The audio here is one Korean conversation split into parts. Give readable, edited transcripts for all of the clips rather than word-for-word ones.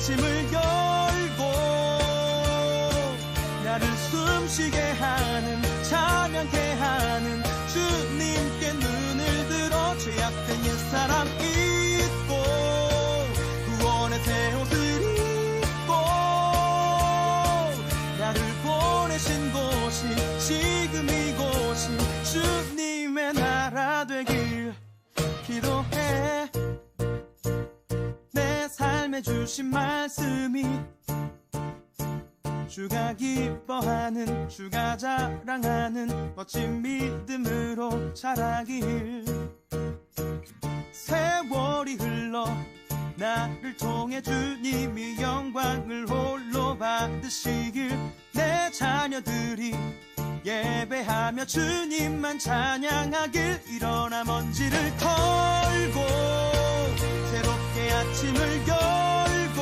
아침을 열고 나를 숨쉬게 하는 찬양케 하는 주님께 눈을 들어 죄악된 옛사람 잊고 구원의 새 옷을 입고 나를 보내신 곳이 지금 이곳이 주님의 나라 되길 기도해. 내 삶에 주신 말씀이 주가 기뻐하는 주가 자랑하는 멋진 믿음으로 자라길. 세월이 흘러 나를 통해 주님이 영광을 홀로 받으시길. 내 자녀들이 예배하며 주님만 찬양하길. 일어나 먼지를 털고 새롭게 아침을 열고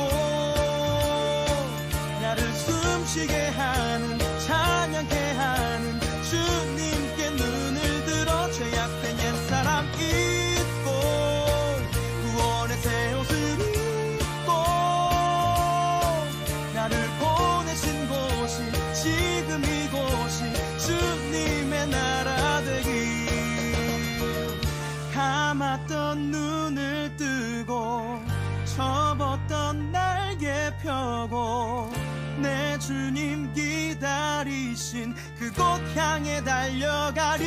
나를 숨쉬게 하는 찬양케 하는 주님께 눈을 들어 죄악된 옛사람 잊고 구원의 새 옷을 입고 나를 보내신 곳이 지금 이곳이 주님의 나라 되길. 감았던 눈을 뜨고 접었던 날개 펴고 내 주님 기다리신 그곳 향해 달려가리.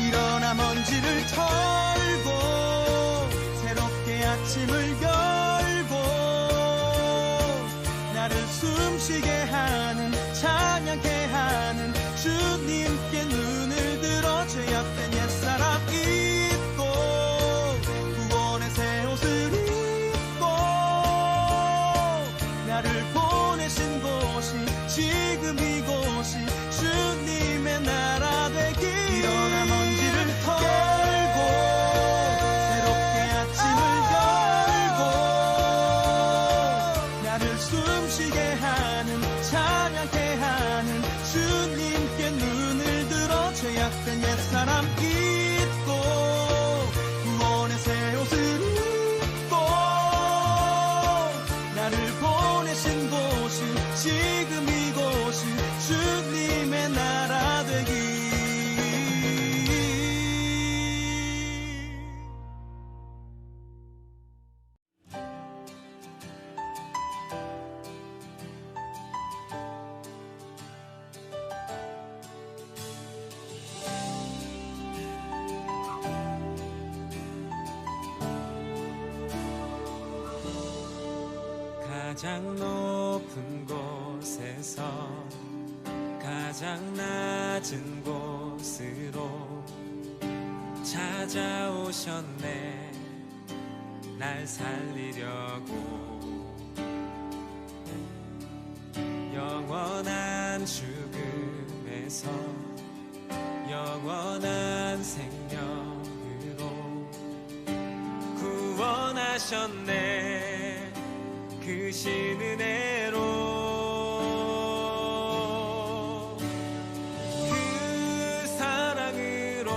일어나 먼지를 털고 새롭게 아침을 열고 나를 숨쉬게 하는 찬양케 하는 주님께 눈을 들어 죄악된 옛사람 잊고 구원의 새 옷을 입고 나를 보내신 곳이 지금 이곳이 주님의 나라 되길. 일어나 먼지를 털고 새롭게 아침을 열고 나를 숨쉬게 하는 찬양케 하는 주님께 눈을 들어 죄악된 옛사람 잊고 구원의 새 옷을 입고 나를 보내신 곳이 지금 이곳이 주님의 나라 되길. 가장 높은 곳에서 가장 낮은 곳으로 찾아오셨네. 날 살리려고 영원한 죽음에서 영원한 생명으로 구원하셨네. 그 신은혜로 그 사랑으로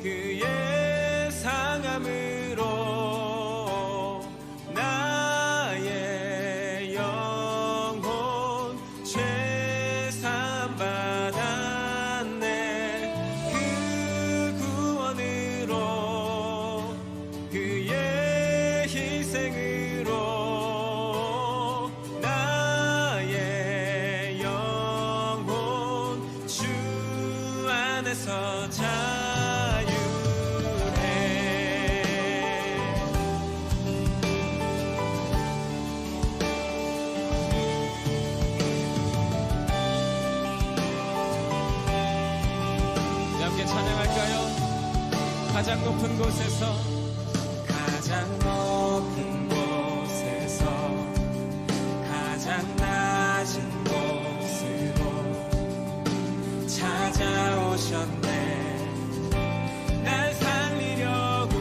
그의 상함으로 나의 영혼 죄사함 받았네. 그 구원으로 그의 희생으로 나의 영혼 주 안에서 자유해. 함께 찬양할까요? 가장 높은 곳에서 가장 높은 곳에서 가장 낮은 곳으로 찾아오셨네. 날 살리려고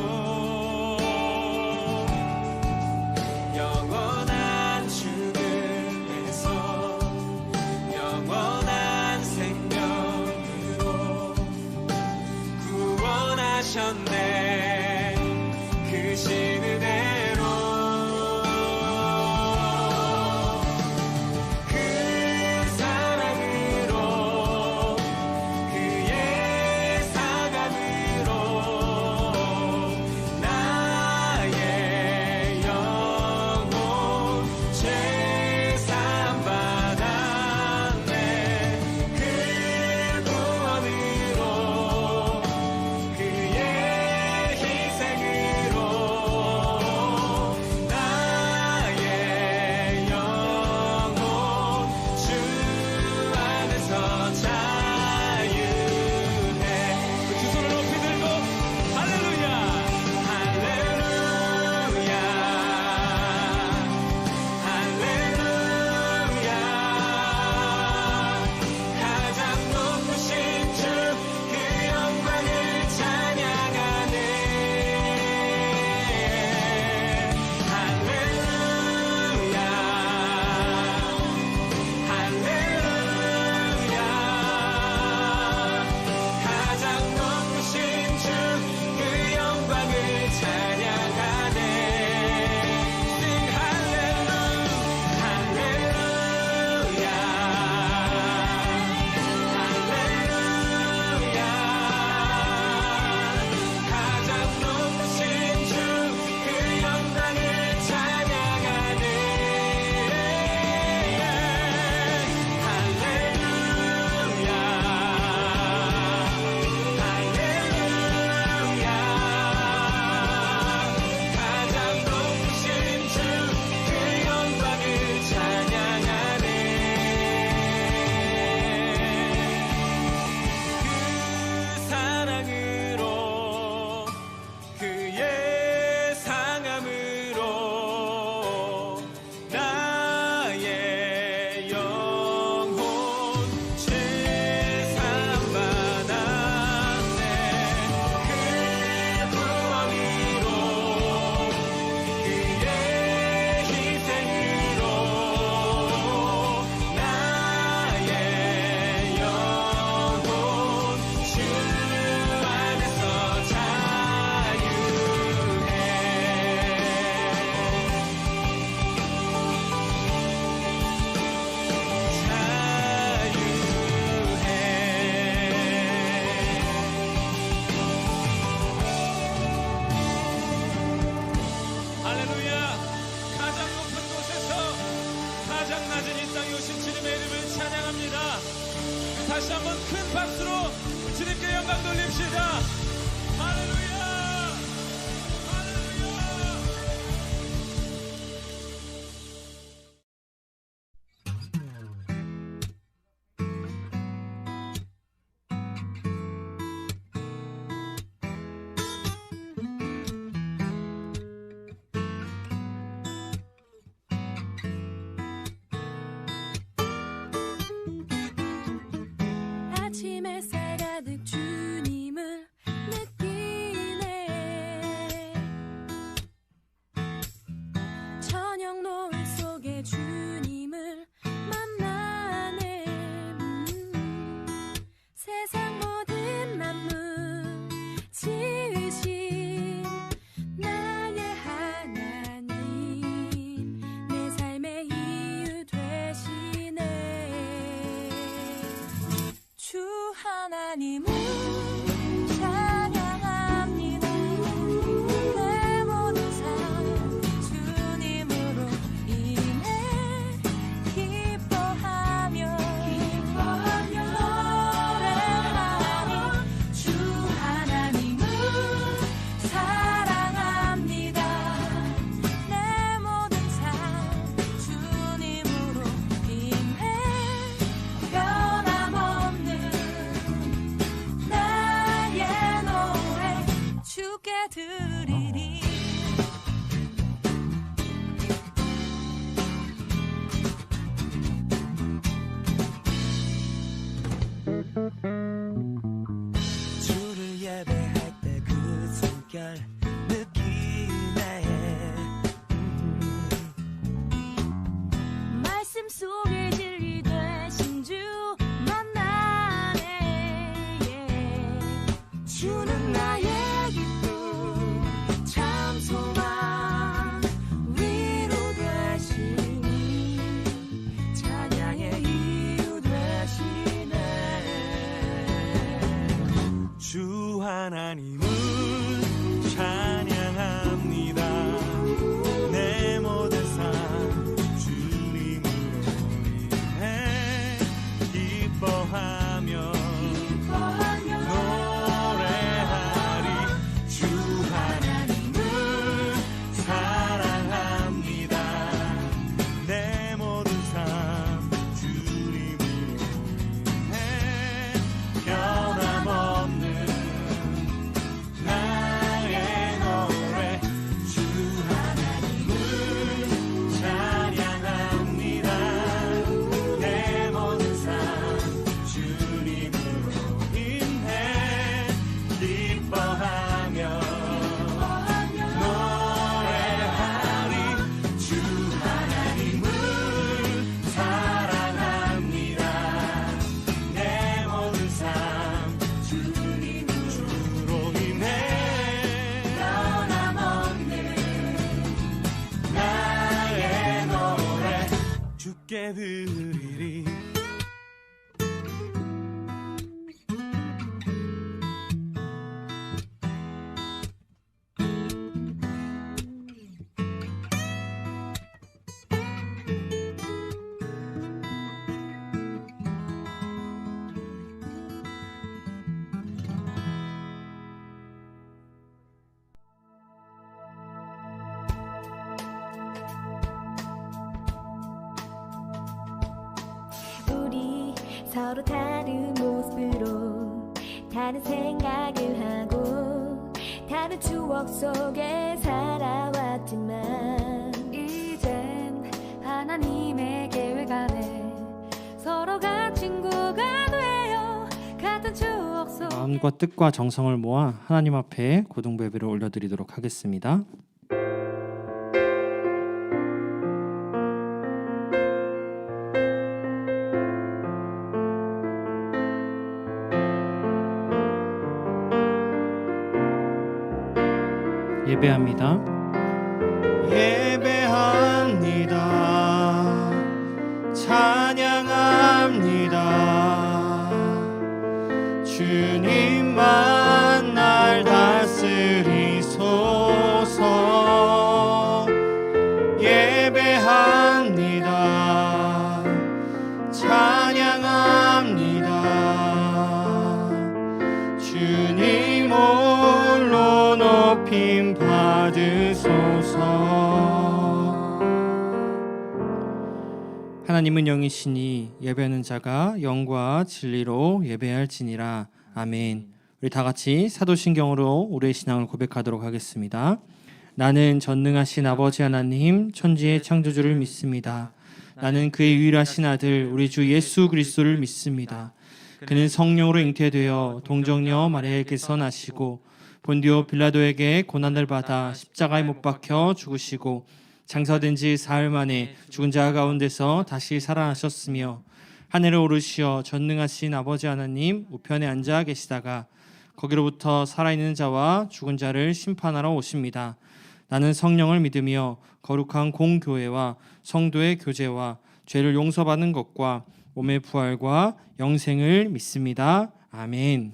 영원한 주 다시 한번 큰 박수로 주님께 영광 돌립시다. 할렐루야! 할렐루야! 아침 햇살 가득 주님을 느끼네. 저녁 노을 속에 주님을 만나네. 세상 모든 만물 지으신 나의 하나님, 내 삶의 이유 되시네. 주 하나님을 찬양합니다. 내 모든 삶 주님으로 인해 기뻐하며 노래하니 주 하나님을 사랑합니다. 내 모든 삶 주님으로 인해 변함없는 나의 노래 주께 드리리. 주를 예배할 때 그 숨결 느끼네. 말씀 속에 진리 되신 주 만나네. 주는 나의 기쁨, 죽게 드리리. 우리 서로 다른 모습으로 다른 생각을 하고 다른 추억 속에 살아왔지만 이젠 하나님의 계획 안에 서로가 친구가 되어 같은 추억 속 마음과 뜻과 정성을 모아 하나님 앞에 고등부 예배를 올려드리도록 하겠습니다. 예배합니다. 예배합니다. 찬양합니다. 주님만 날 다스리소서. 예배합니다. 찬양합니다. 주님 홀로 높임 받으소서. 하나님은 영이시니 예배하는 자가 영과 진리로 예배할지니라. 아멘. 우리 다 같이 사도신경으로 우리의 신앙을 고백하도록 하겠습니다. 나는 전능하신 아버지 하나님 천지의 창조주를 믿습니다. 나는 그의 유일하신 아들 우리 주 예수 그리스도를 믿습니다. 그는 성령으로 잉태되어 동정녀 마리아에게서 나시고 본디오 빌라도에게 고난을 받아 십자가에 못 박혀 죽으시고 장사된 지 사흘 만에 죽은 자 가운데서 다시 살아나셨으며 하늘에 오르시어 전능하신 아버지 하나님 우편에 앉아 계시다가 거기로부터 살아있는 자와 죽은 자를 심판하러 오십니다. 나는 성령을 믿으며 거룩한 공교회와 성도의 교제와 죄를 용서받는 것과 몸의 부활과 영생을 믿습니다. 아멘.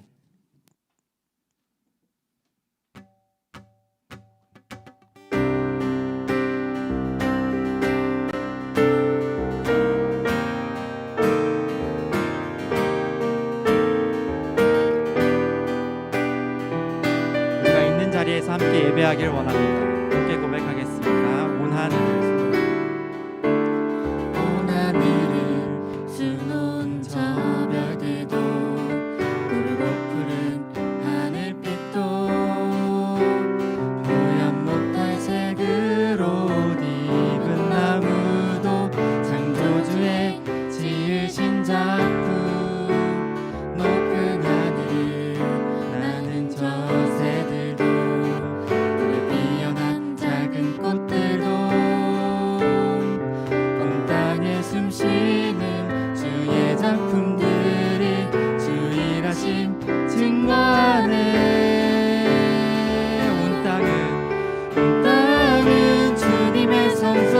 우리가 있는 자리에서 함께 예배하길 원합니다. 함께 고백하겠습니다. 온 하늘을 온 하늘은 수놓은 저 별들도 푸르고 푸른 하늘빛도 보양 못할 색으로 옷 입은 나무도 창조주의 지으신 작품 높은 하늘을 나는 저 새들도 그 피어난 작은 꽃들도 온 땅에 숨쉬는 주의 작품들이 주 일하심 증거하네. 온 땅은 주님의 성소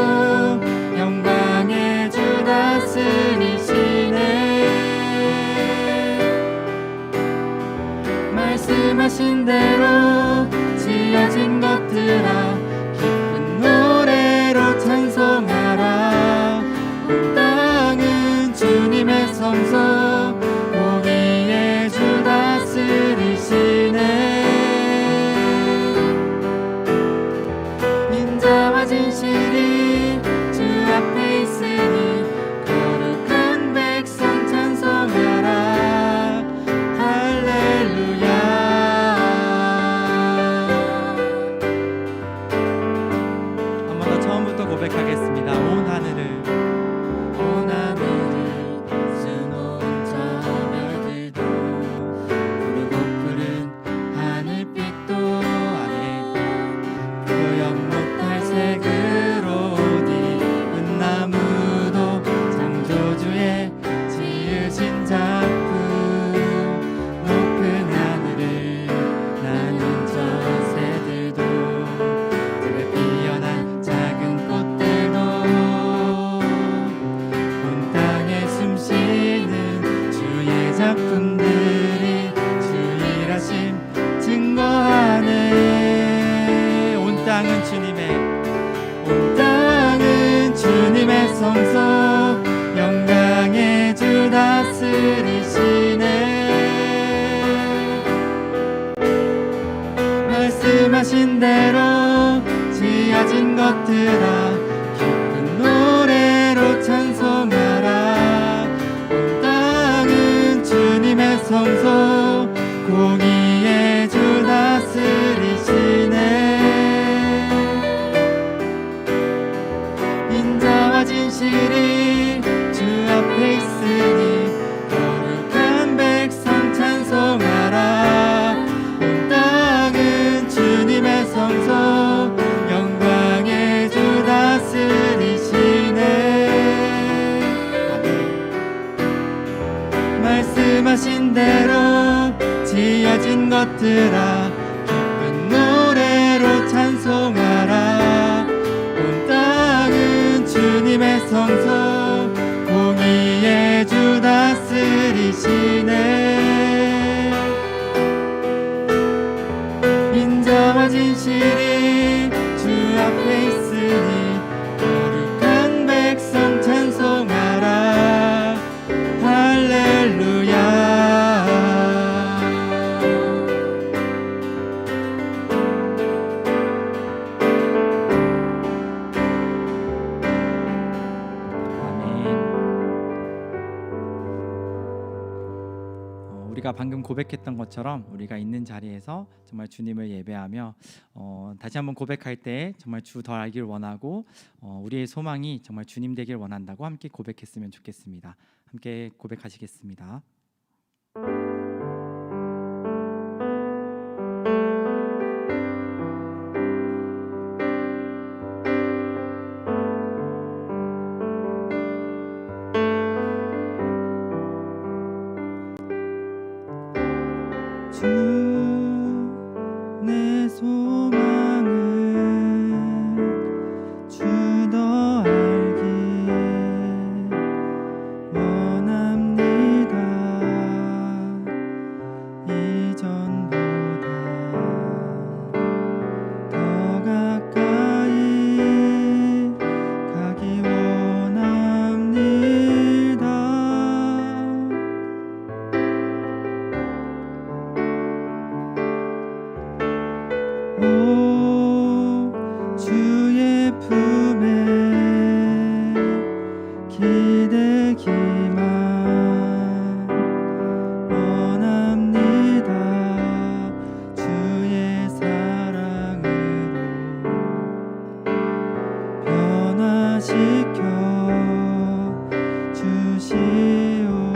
영광의 주 다스리시네. 말씀하신 대로 지어진 것들아 기쁜 노래로 찬송하라. 온 땅은 주님의 성소 거기에 주 다스리시네. 인자와 진실이 주 앞에 있으니 거룩한 백성 찬송하라. 할렐루야. 한 번 더 처음부터 고백하겠습니다. 온 하늘을 수놓은 저 별들도 푸르고 푸른 하늘빛도 아래 표현 못할 색으로 옷 입은 나무도 창조주의 지으신 작품 높은 하늘을 나는 저 새들도 들에 피어난 작은 꽃들도 다스리시네. 말씀하신 대로 지어진 것들아 기쁜 노래로 찬송하라. 온 땅은 주님의 성소 공의의 주 다스리시네. 인자와 진실이 주 앞에 있으니 거룩한 백성 찬송하라. 온 땅은 주님의 성소 영광의 주 다스리시네. 아멘. 말씀하신 대로 지어진 것들아 기쁜 노래로 찬송하라. 온 땅은 주님의 성소 공의의 주 다스리시네. 인자와 진실이 주 앞에 있으니 거룩한 백성 찬송하라. 할렐루야. 우리가 방금 고백했던 것처럼 우리가 있는 자리에서 정말 주님을 예배하며 다시 한번 고백할 때 정말 주 더 알길 원하고 우리의 소망이 정말 주님 되길 원한다고 함께 고백했으면 좋겠습니다. 함께 고백하시겠습니다. 주 내 소망은 주 더 알기 원합니다. 이전보다 더 가까이 가기 원합니다. 오 주의 품에 기대기만 원합니다. 주의 사랑으로 변화시켜 주시옵소서.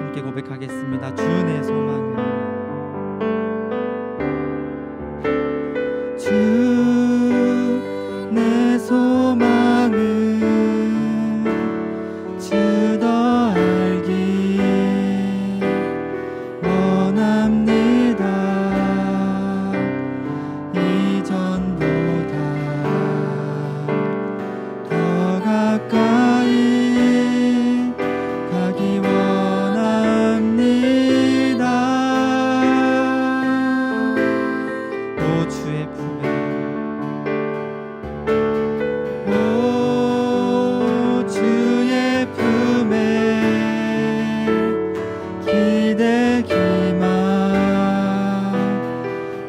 함께 고백하겠습니다. 주 내 소망은 주 내 소망은 주 더 알기 원합니다. 이전보다 더 가까이 가기 원합니다. 오 주의 품에 오 주의 품에 기대기만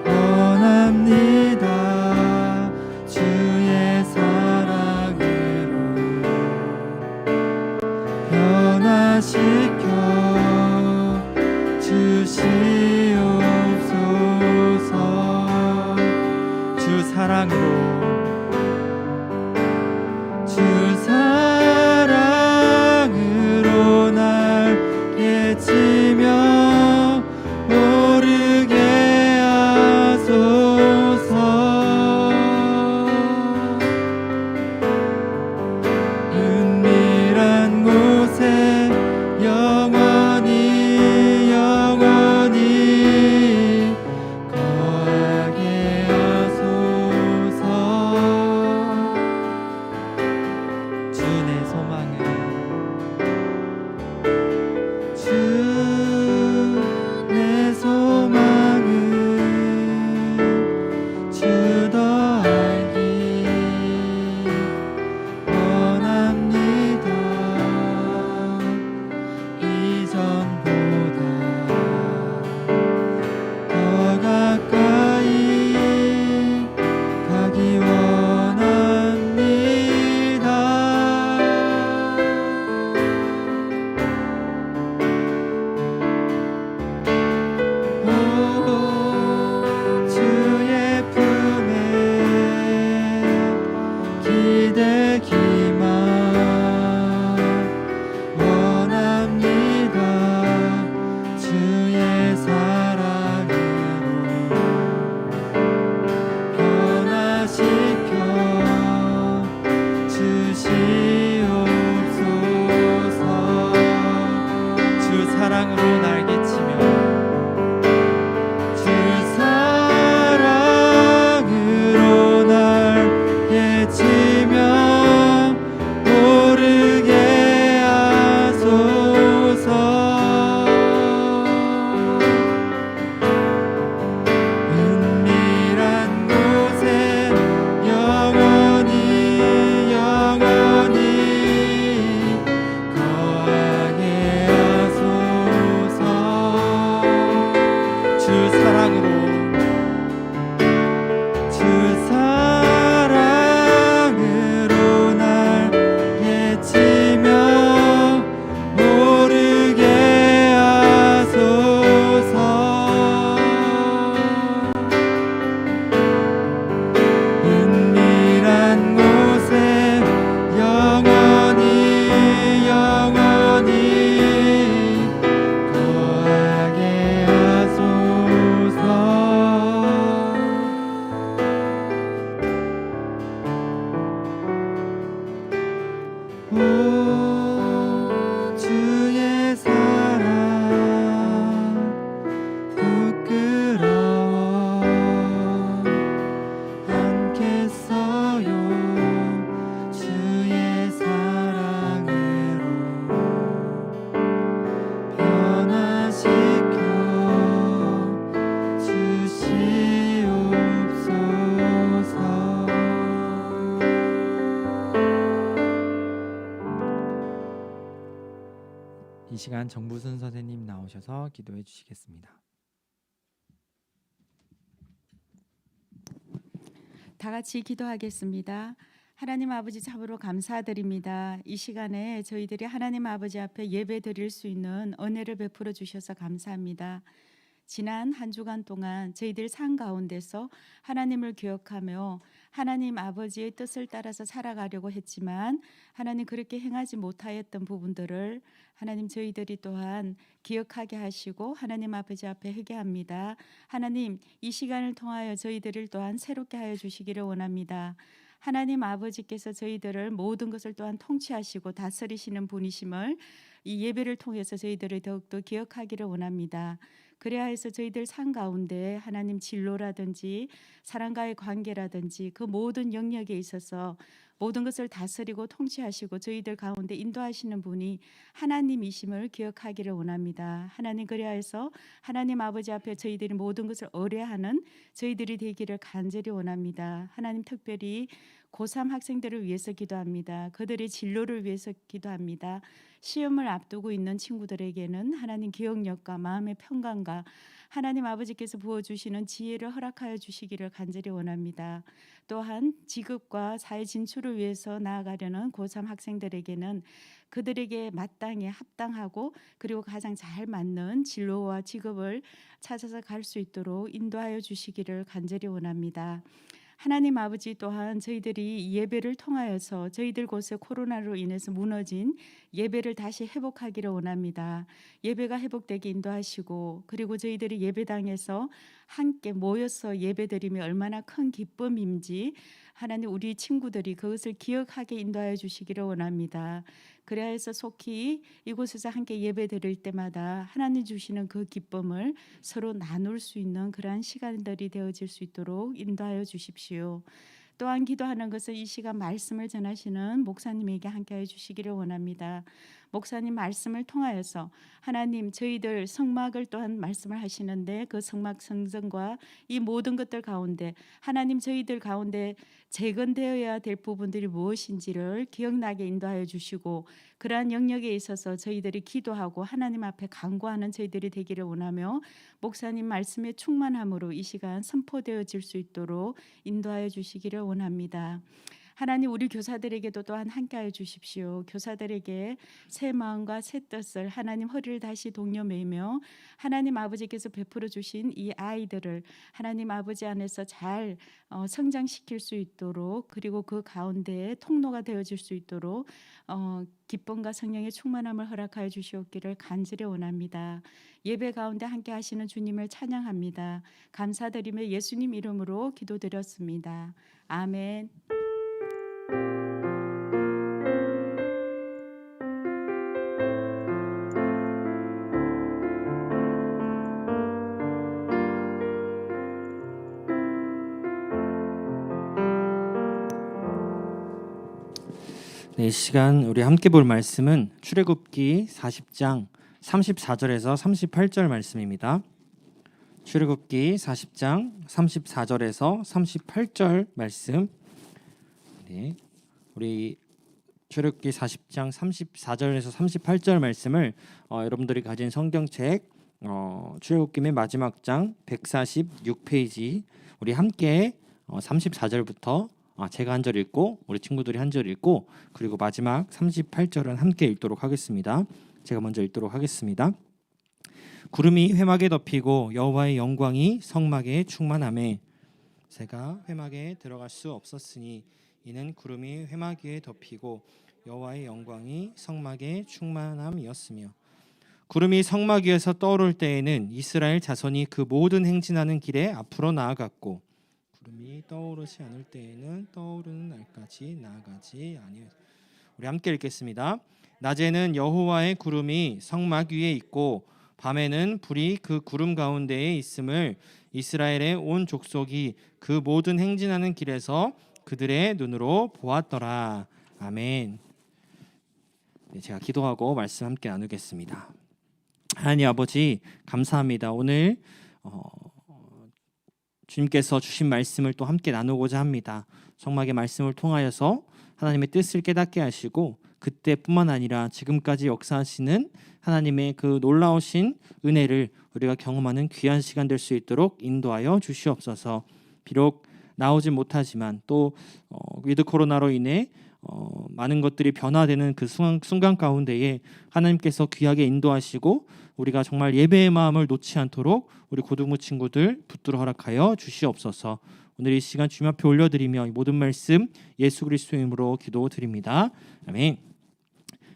원합니다. 주의 사랑으로 변화시켜 주시옵소서. 주 사랑으로 주 사랑으로 날 깨치며 오르게 하소서. 은밀한 곳에 영원히 영원히 거하게 하소서. 이 시간 정부순 선생님 나오셔서 기도해 주시겠습니다. 다 같이 기도하겠습니다. 하나님 아버지 참으로 감사드립니다. 이 시간에 저희들이 하나님 아버지 앞에 예배 드릴 수 있는 은혜를 베풀어 주셔서 감사합니다. 지난 한 주간 동안 저희들 삶 가운데서 하나님을 기억하며 하나님 아버지의 뜻을 따라서 살아가려고 했지만 하나님 그렇게 행하지 못하였던 부분들을 하나님 저희들이 또한 기억하게 하시고 하나님 아버지 앞에 회개합니다. 하나님 이 시간을 통하여 저희들을 또한 새롭게 하여 주시기를 원합니다. 하나님 아버지께서 저희들을 모든 것을 또한 통치하시고 다스리시는 분이심을 이 예배를 통해서 저희들을 더욱더 기억하기를 원합니다. 그래야 해서 저희들 삶 가운데 하나님 진로라든지 사람과의 관계라든지 그 모든 영역에 있어서 모든 것을 다스리고 통치하시고 저희들 가운데 인도하시는 분이 하나님이심을 기억하기를 원합니다. 하나님 그래야 해서 하나님 아버지 앞에 저희들이 모든 것을 의뢰하는 저희들이 되기를 간절히 원합니다. 하나님 특별히 고3 학생들을 위해서 기도합니다. 그들의 진로를 위해서 기도합니다. 시험을 앞두고 있는 친구들에게는 하나님 기억력과 마음의 평강과 하나님 아버지께서 부어주시는 지혜를 허락하여 주시기를 간절히 원합니다. 또한 직업과 사회 진출을 위해서 나아가려는 고3 학생들에게는 그들에게 마땅히 합당하고 그리고 가장 잘 맞는 진로와 직업을 찾아서 갈 수 있도록 인도하여 주시기를 간절히 원합니다. 하나님 아버지 또한 저희들이 예배를 통하여서 저희들 곳에 코로나로 인해서 무너진 예배를 다시 회복하기를 원합니다. 예배가 회복되게 인도하시고 그리고 저희들이 예배당에서 함께 모여서 예배드림이 얼마나 큰 기쁨인지 하나님 우리 친구들이 그것을 기억하게 인도하여 주시기를 원합니다. 그래야 해서 속히 이곳에서 함께 예배 드릴 때마다 하나님 주시는 그 기쁨을 서로 나눌 수 있는 그러한 시간들이 되어질 수 있도록 인도하여 주십시오. 또한 기도하는 것은 이 시간 말씀을 전하시는 목사님에게 함께해 주시기를 원합니다. 목사님 말씀을 통하여서 하나님 저희들 성막을 또한 말씀을 하시는데 그 성막 성전과 이 모든 것들 가운데 하나님 저희들 가운데 재건되어야 될 부분들이 무엇인지를 기억나게 인도하여 주시고 그러한 영역에 있어서 저희들이 기도하고 하나님 앞에 간구하는 저희들이 되기를 원하며 목사님 말씀의 충만함으로 이 시간 선포되어질 수 있도록 인도하여 주시기를 원합니다. 하나님 우리 교사들에게도 또한 함께하여 주십시오. 교사들에게 새 마음과 새 뜻을 하나님 허리를 다시 동여매며 하나님 아버지께서 베풀어 주신 이 아이들을 하나님 아버지 안에서 잘 성장시킬 수 있도록 그리고 그 가운데 통로가 되어질 수 있도록 기쁨과 성령의 충만함을 허락하여 주시옵기를 간절히 원합니다. 예배 가운데 함께 하시는 주님을 찬양합니다. 감사드리며 예수님 이름으로 기도드렸습니다. 아멘. 네, 이 시간 우리 함께 볼 말씀은 출애굽기 40장 34절에서 38절 말씀입니다. 출애굽기 40장 34절에서 38절 말씀. 네, 우리 출애굽기 40장 34절에서 38절 말씀을 여러분들이 가진 성경책 출애굽기 맨 마지막 장 146페이지 우리 함께 34절부터 제가 한 절 읽고 우리 친구들이 한 절 읽고 그리고 마지막 38절은 함께 읽도록 하겠습니다. 제가 먼저 읽도록 하겠습니다. 구름이 회막에 덮이고 여호와의 영광이 성막에 충만하매 새가 회막에 들어갈 수 없었으니 이는 구름이 회막 위에 덮이고 여호와의 영광이 성막에 충만함이었으며 구름이 성막 위에서 떠오를 때에는 이스라엘 자손이 그 모든 행진하는 길에 앞으로 나아갔고 구름이 떠오르지 않을 때에는 떠오르는 날까지 나아가지 아니하였으며 우리 함께 읽겠습니다. 낮에는 여호와의 구름이 성막 위에 있고 밤에는 불이 그 구름 가운데에 있음을 이스라엘의 온 족속이 그 모든 행진하는 길에서 그들의 눈으로 보았더라. 아멘. 네, 제가 기도하고 말씀 함께 나누겠습니다. 하나님 아버지 감사합니다. 오늘 주님께서 주신 말씀을 또 함께 나누고자 합니다. 성막의 말씀을 통하여서 하나님의 뜻을 깨닫게 하시고 그때뿐만 아니라 지금까지 역사하시는 하나님의 그 놀라우신 은혜를 우리가 경험하는 귀한 시간 될 수 있도록 인도하여 주시옵소서. 비록 나오지 못하지만 또 위드 코로나로 인해 많은 것들이 변화되는 그 순간 가운데에 하나님께서 귀하게 인도하시고 우리가 정말 예배의 마음을 놓지 않도록 우리 고등부 친구들 붙들어 허락하여 주시옵소서. 오늘 이 시간 주님 앞에 올려드리며 이 모든 말씀 예수 그리스도의 이름으로 기도드립니다. 아멘.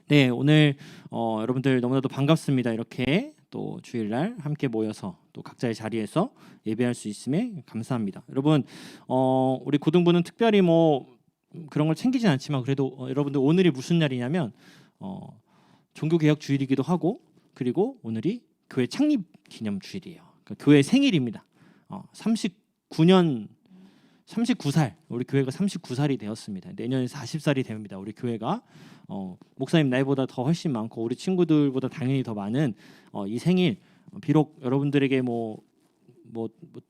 네, 오늘 여러분들 너무나도 반갑습니다. 이렇게 또 주일날 함께 모여서 또 각자의 자리에서 예배할 수 있음에 감사합니다. 여러분, 우리 고등부는 특별히 뭐 그런 걸 챙기진 않지만 그래도 여러분들 오늘이 무슨 날이냐면 종교개혁 주일이기도 하고 그리고 오늘이 교회 창립 기념 주일이에요. 그러니까 교회 생일입니다. 39살 우리 교회가 39살이 되었습니다. 내년에 40살이 됩니다. 우리 교회가 목사님 나이보다 더 훨씬 많고 우리 친구들보다 당연히 더 많은 이 생일 비록 여러분들에게 뭐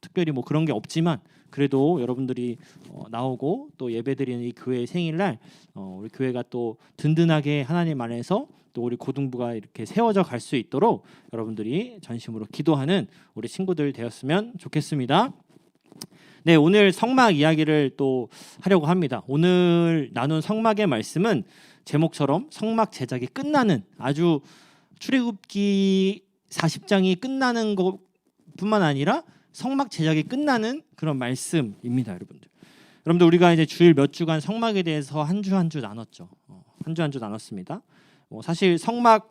특별히 뭐 그런 게 없지만 그래도 여러분들이 나오고 또 예배드리는 이 교회의 생일날 우리 교회가 또 든든하게 하나님 안에서 또 우리 고등부가 이렇게 세워져 갈 수 있도록 여러분들이 전심으로 기도하는 우리 친구들 되었으면 좋겠습니다. 네, 오늘 성막 이야기를 또 하려고 합니다. 오늘 나눈 성막의 말씀은 제목처럼 성막 제작이 끝나는 아주 출애굽기 40장이 끝나는 것뿐만 아니라 성막 제작이 끝나는 그런 말씀입니다, 여러분들. 여러분들 우리가 이제 주일 몇 주간 성막에 대해서 한 주 한 주 나눴죠. 한 주 한 주 나눴습니다. 사실 성막을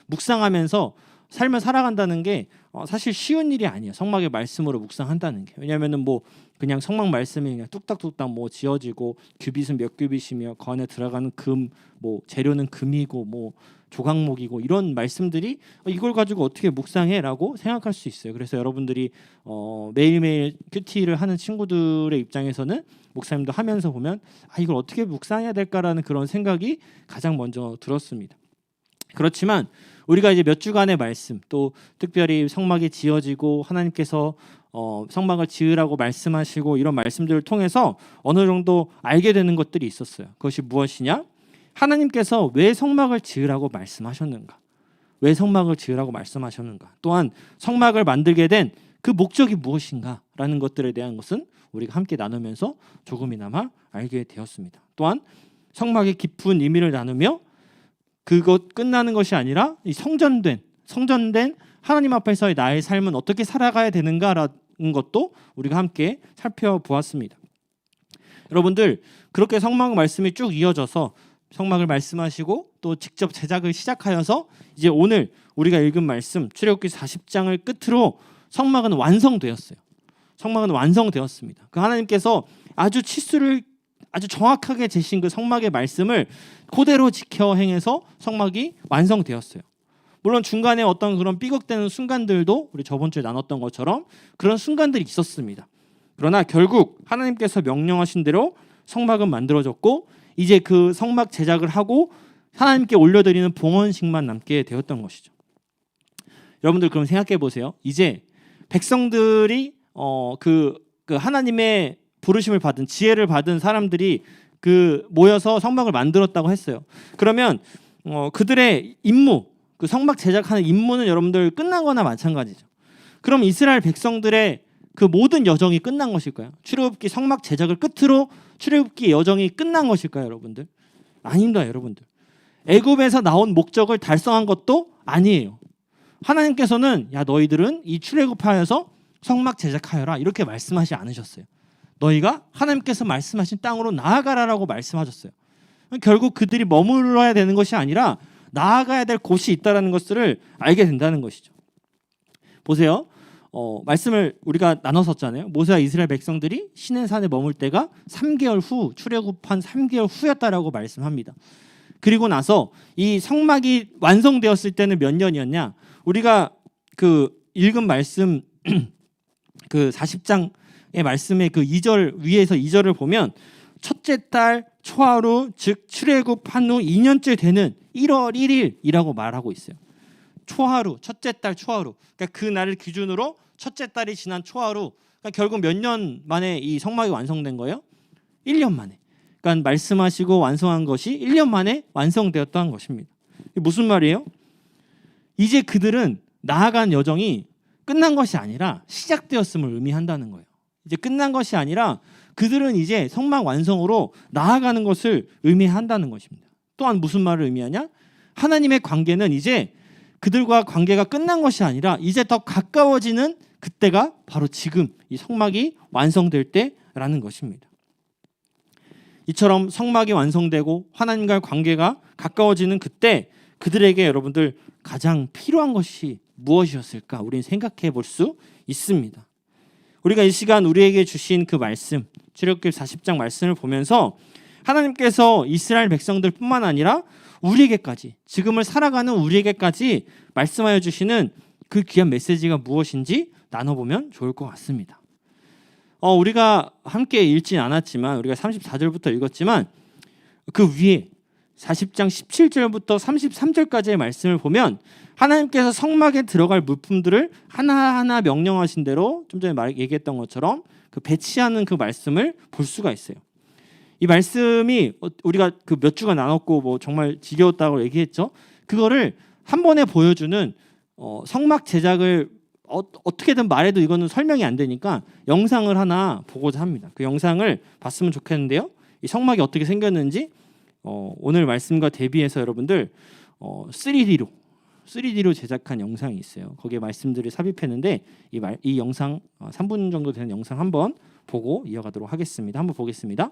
묵상하면서 삶을 살아간다는 게 사실 쉬운 일이 아니에요. 성막의 말씀으로 묵상한다는 게. 왜냐하면은 뭐 그냥 성막 말씀이 그냥 뚝딱뚝딱 뭐 지어지고 규빗은 몇 규빗이며 그 안에 들어가는 금, 뭐 재료는 금이고 뭐 조각목이고 이런 말씀들이 이걸 가지고 어떻게 묵상해라고 생각할 수 있어요. 그래서 여러분들이 매일매일 큐티를 하는 친구들의 입장에서는 목사님도 하면서 보면 이걸 어떻게 묵상해야 될까라는 그런 생각이 가장 먼저 들었습니다. 그렇지만 우리가 이제 몇 주간의 말씀 또 특별히 성막이 지어지고 하나님께서 성막을 지으라고 말씀하시고 이런 말씀들을 통해서 어느 정도 알게 되는 것들이 있었어요. 그것이 무엇이냐? 하나님께서 왜 성막을 지으라고 말씀하셨는가? 왜 성막을 지으라고 말씀하셨는가? 또한 성막을 만들게 된 그 목적이 무엇인가라는 것들에 대한 것은 우리가 함께 나누면서 조금이나마 알게 되었습니다. 또한 성막의 깊은 의미를 나누며 그것 끝나는 것이 아니라 이 성전된 하나님 앞에서의 나의 삶은 어떻게 살아가야 되는가라는 것도 우리가 함께 살펴보았습니다. 여러분들 그렇게 성막 말씀이 쭉 이어져서 성막을 말씀하시고 또 직접 제작을 시작하여서 이제 오늘 우리가 읽은 말씀 출애굽기 40장을 끝으로 성막은 완성되었어요. 성막은 완성되었습니다. 그 하나님께서 아주 치수를 아주 정확하게 재신 그 성막의 말씀을 그대로 지켜 행해서 성막이 완성되었어요. 물론 중간에 어떤 그런 삐걱대는 순간들도 우리 저번 주에 나눴던 것처럼 그런 순간들이 있었습니다. 그러나 결국 하나님께서 명령하신 대로 성막은 만들어졌고 이제 그 성막 제작을 하고 하나님께 올려드리는 봉헌식만 남게 되었던 것이죠. 여러분들 그럼 생각해 보세요. 이제 백성들이 그 하나님의 부르심을 받은 지혜를 받은 사람들이 모여서 성막을 만들었다고 했어요. 그러면 그들의 임무, 그 성막 제작하는 임무는 여러분들 끝난 거나 마찬가지죠. 그럼 이스라엘 백성들의 그 모든 여정이 끝난 것일까요? 출애굽기 성막 제작을 끝으로 출애굽기 여정이 끝난 것일까요, 여러분들? 아닙니다, 여러분들. 애굽에서 나온 목적을 달성한 것도 아니에요. 하나님께서는 야 너희들은 이 출애굽하여서 성막 제작하여라 이렇게 말씀하지 않으셨어요. 너희가 하나님께서 말씀하신 땅으로 나아가라라고 말씀하셨어요. 결국 그들이 머물러야 되는 것이 아니라 나아가야 될 곳이 있다는 것을 알게 된다는 것이죠. 보세요. 말씀을 우리가 나눴었잖아요. 모세와 이스라엘 백성들이 시내산에 머물 때가 3개월 후 출애굽한 3개월 후였다라고 말씀합니다. 그리고 나서 이 성막이 완성되었을 때는 몇 년이었냐? 우리가 그 읽은 말씀 그 40장의 말씀의 그 2절 위에서 2절을 보면 첫째 달 초하루 즉 출애굽한 후 2년째 되는 1월 1일이라고 말하고 있어요. 초하루, 첫째 달 초하루. 그러니까 그 날을 기준으로 첫째 달이 지난 초하루. 그러니까 결국 몇 년 만에 이 성막이 완성된 거예요? 1년 만에. 그러니까 그러니까 말씀하시고 완성한 것이 1년 만에 완성되었다는 것입니다. 이게 무슨 말이에요? 이제 그들은 나아간 여정이 끝난 것이 아니라 시작되었음을 의미한다는 거예요. 이제 끝난 것이 아니라 그들은 이제 성막 완성으로 나아가는 것을 의미한다는 것입니다. 또한 무슨 말을 의미하냐? 하나님의 관계는 이제 그들과 관계가 끝난 것이 아니라 이제 더 가까워지는 그때가 바로 지금 이 성막이 완성될 때라는 것입니다. 이처럼 성막이 완성되고 하나님과의 관계가 가까워지는 그때 그들에게 여러분들 가장 필요한 것이 무엇이었을까? 우리는 생각해 볼 수 있습니다. 우리가 이 시간 우리에게 주신 그 말씀, 출애굽기 40장 말씀을 보면서 하나님께서 이스라엘 백성들뿐만 아니라 우리에게까지, 지금을 살아가는 우리에게까지 말씀하여 주시는 그 귀한 메시지가 무엇인지 나눠보면 좋을 것 같습니다. 우리가 함께 읽진 않았지만 우리가 34절부터 읽었지만 그 위에 40장 17절부터 33절까지의 말씀을 보면 하나님께서 성막에 들어갈 물품들을 하나하나 명령하신 대로 좀 전에 얘기했던 것처럼 그 배치하는 그 말씀을 볼 수가 있어요. 이 말씀이 우리가 그 몇 주가 나눴고 뭐 정말 지겨웠다고 얘기했죠. 그거를 한 번에 보여주는 성막 제작을 어떻게든 말해도 이거는 설명이 안 되니까 영상을 하나 보고자 합니다. 그 영상을 봤으면 좋겠는데요. 이 성막이 어떻게 생겼는지 오늘 말씀과 대비해서 여러분들 3D로 제작한 영상이 있어요. 거기에 말씀들을 삽입했는데 이 영상 3분 정도 되는 영상 한번 보고 이어가도록 하겠습니다. 한번 보겠습니다.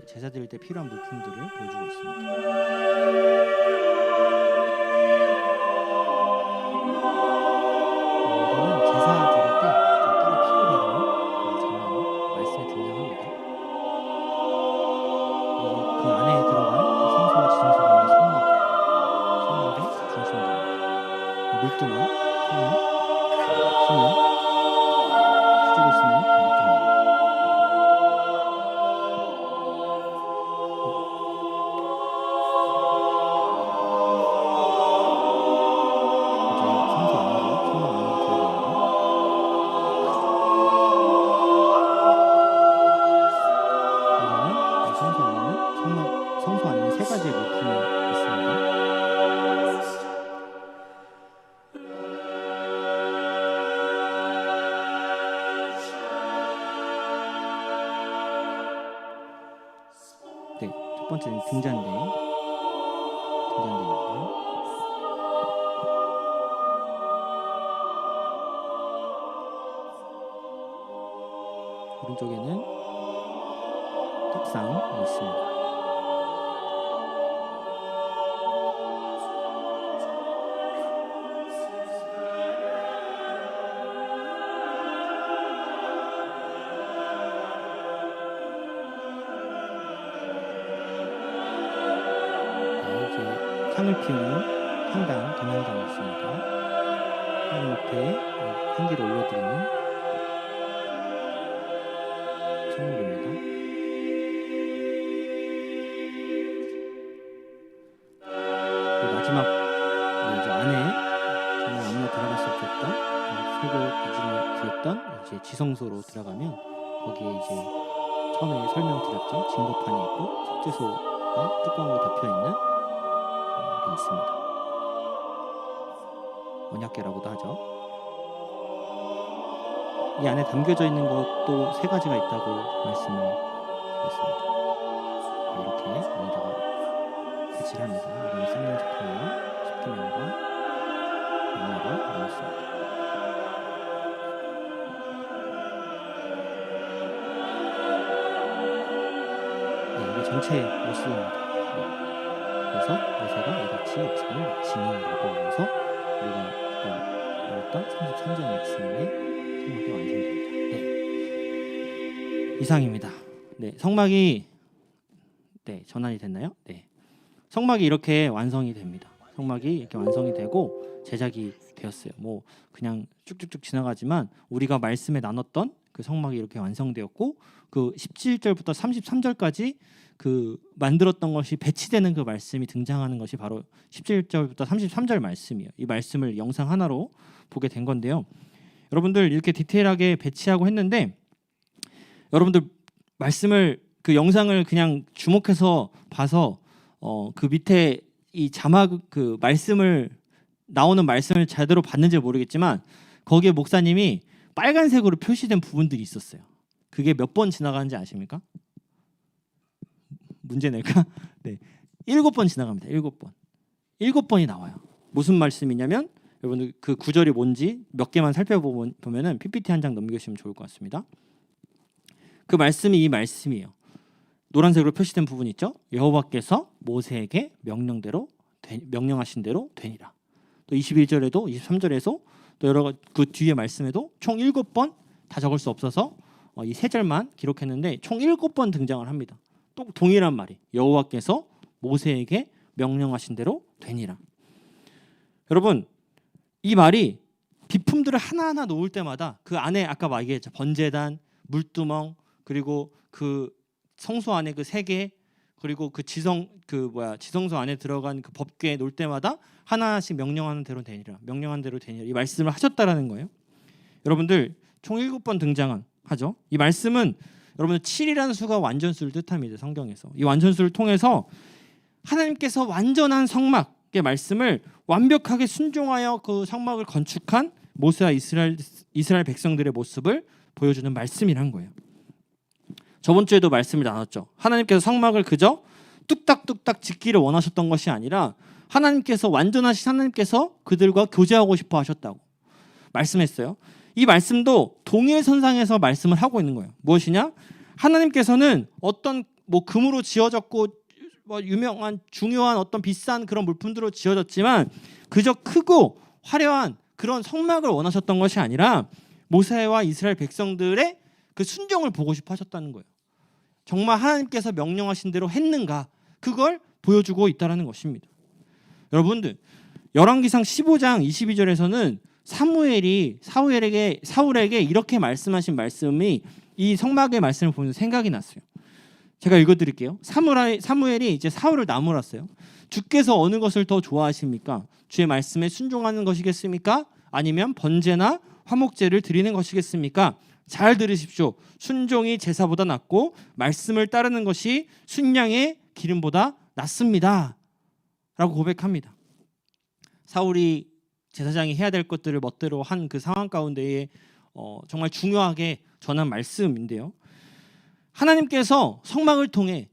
제사 드릴 때 필요한 물품들을 보여주고 있습니다. 이거는 제사 드릴 때 따로 필요하다는 장면이 말씀에 등장합니다. 그 안에 들어갈 성소와 지성소가 있는 성막의 중심입니다. 물두멍, 신문, 수주고 있는 물두멍. 성소 안에 세 가지의 물품이 있습니다. 네, 첫 번째는 등잔대입니다. 오른쪽에는 떡상이 있습니다. 향을 피우는 향단, 동향단이 있습니다. 하나님 앞에 향기를 올려드리는 성물입니다. 마지막 이제 안에 정말 아무나 들어갈 수 없었던 설교 기준을 드렸던 이제 지성소로 들어가면 거기에 이제 처음에 설명드렸죠. 증거판이 있고 석재소가 뚜껑으로 덮여 있는 있습니다. 언약궤라고도 하죠. 이 안에 담겨져 있는 것도 세 가지가 있다고 말씀을 드렸습니다. 이렇게 여기다가 배치를 합니다. 이런 쌍용 지팡이와 십계명과 언약을 넣었습니다. 네, 전체 모습입니다. 그래서 모세가 이같이 역사를 마치니라고 하면서 우리가 아까 읽었던 33절 말씀의 성막이 완성됩니다. 네. 이상입니다. 네, 성막이 전환이 됐나요? 네. 성막이 이렇게 완성이 됩니다. 성막이 이렇게 완성이 되고 제작이 되었어요. 뭐 그냥 쭉쭉쭉 지나가지만 우리가 말씀에 나눴던 그 성막이 이렇게 완성되었고 그 17절부터 33절까지 그 만들었던 것이 배치되는 그 말씀이 등장하는 것이 바로 17절부터 33절 말씀이에요. 이 말씀을 영상 하나로 보게 된 건데요. 여러분들 이렇게 디테일하게 배치하고 했는데 여러분들 말씀을 그 영상을 그냥 주목해서 봐서 그 밑에 이 자막 그 말씀을 나오는 말씀을 제대로 봤는지 모르겠지만 거기에 목사님이 빨간색으로 표시된 부분들이 있었어요. 그게 몇 번 지나가는지 아십니까? 문제 낼까? 네, 7번 지나갑니다. 7번. 7번이 나와요. 무슨 말씀이냐면 여러분들 그 구절이 뭔지 몇 개만 살펴보면은 PPT 한 장 넘기시면 좋을 것 같습니다. 그 말씀이 이 말씀이에요. 노란색으로 표시된 부분 있죠? 여호와께서 모세에게 명령하신 대로 되니라. 또 21절에도 23절에서 또 여러 그 뒤에 말씀에도 총 7번 다 적을 수 없어서 이 3절만 기록했는데 총 7번 등장을 합니다. 또 동일한 말이 여호와께서 모세에게 명령하신 대로 되니라. 여러분 이 말이 비품들을 하나하나 놓을 때마다 그 안에 아까 얘기했죠. 번제단, 물두멍 그리고 그 성소 안에 그 3개 그리고 그 지성소 안에 들어간 그 법궤 놓을 때마다 하나씩 명령하는 대로 되니라. 명령한 대로 되니라. 이 말씀을 하셨다라는 거예요. 여러분들 총 7번 등장하죠. 이 말씀은 여러분들 7이라는 수가 완전수를 뜻합니다. 성경에서. 이 완전수를 통해서 하나님께서 완전한 성막의 말씀을 완벽하게 순종하여 그 성막을 건축한 모세와 이스라엘 백성들의 모습을 보여주는 말씀이란 거예요. 저번 주에도 말씀을 나눴죠. 하나님께서 성막을 그저 뚝딱뚝딱 짓기를 원하셨던 것이 아니라 하나님께서 완전하신 하나님께서 그들과 교제하고 싶어 하셨다고 말씀했어요. 이 말씀도 동일선상에서 말씀을 하고 있는 거예요. 무엇이냐? 하나님께서는 어떤 금으로 지어졌고 유명한 중요한 어떤 비싼 그런 물품들로 지어졌지만 그저 크고 화려한 그런 성막을 원하셨던 것이 아니라 모세와 이스라엘 백성들의 그 순종을 보고 싶어 하셨다는 거예요. 정말 하나님께서 명령하신 대로 했는가? 그걸 보여주고 있다는 것입니다. 여러분들 열왕기상 15장 22절에서는 사울에게 이렇게 말씀하신 말씀이 이 성막의 말씀을 보면서 생각이 났어요. 제가 읽어드릴게요. 사무엘이 이제 사울을 나무랐어요. 주께서 어느 것을 더 좋아하십니까? 주의 말씀에 순종하는 것이겠습니까? 아니면 번제나 화목제를 드리는 것이겠습니까? 잘 들으십시오. 순종이 제사보다 낫고 말씀을 따르는 것이 순양의 기름보다 낫습니다. 라고 고백합니다. 사울이 제사장이 해야 될 것들을 멋대로 한 그 상황 가운데에 정말 중요하게 전한 말씀인데요. 하나님께서 성막을 통해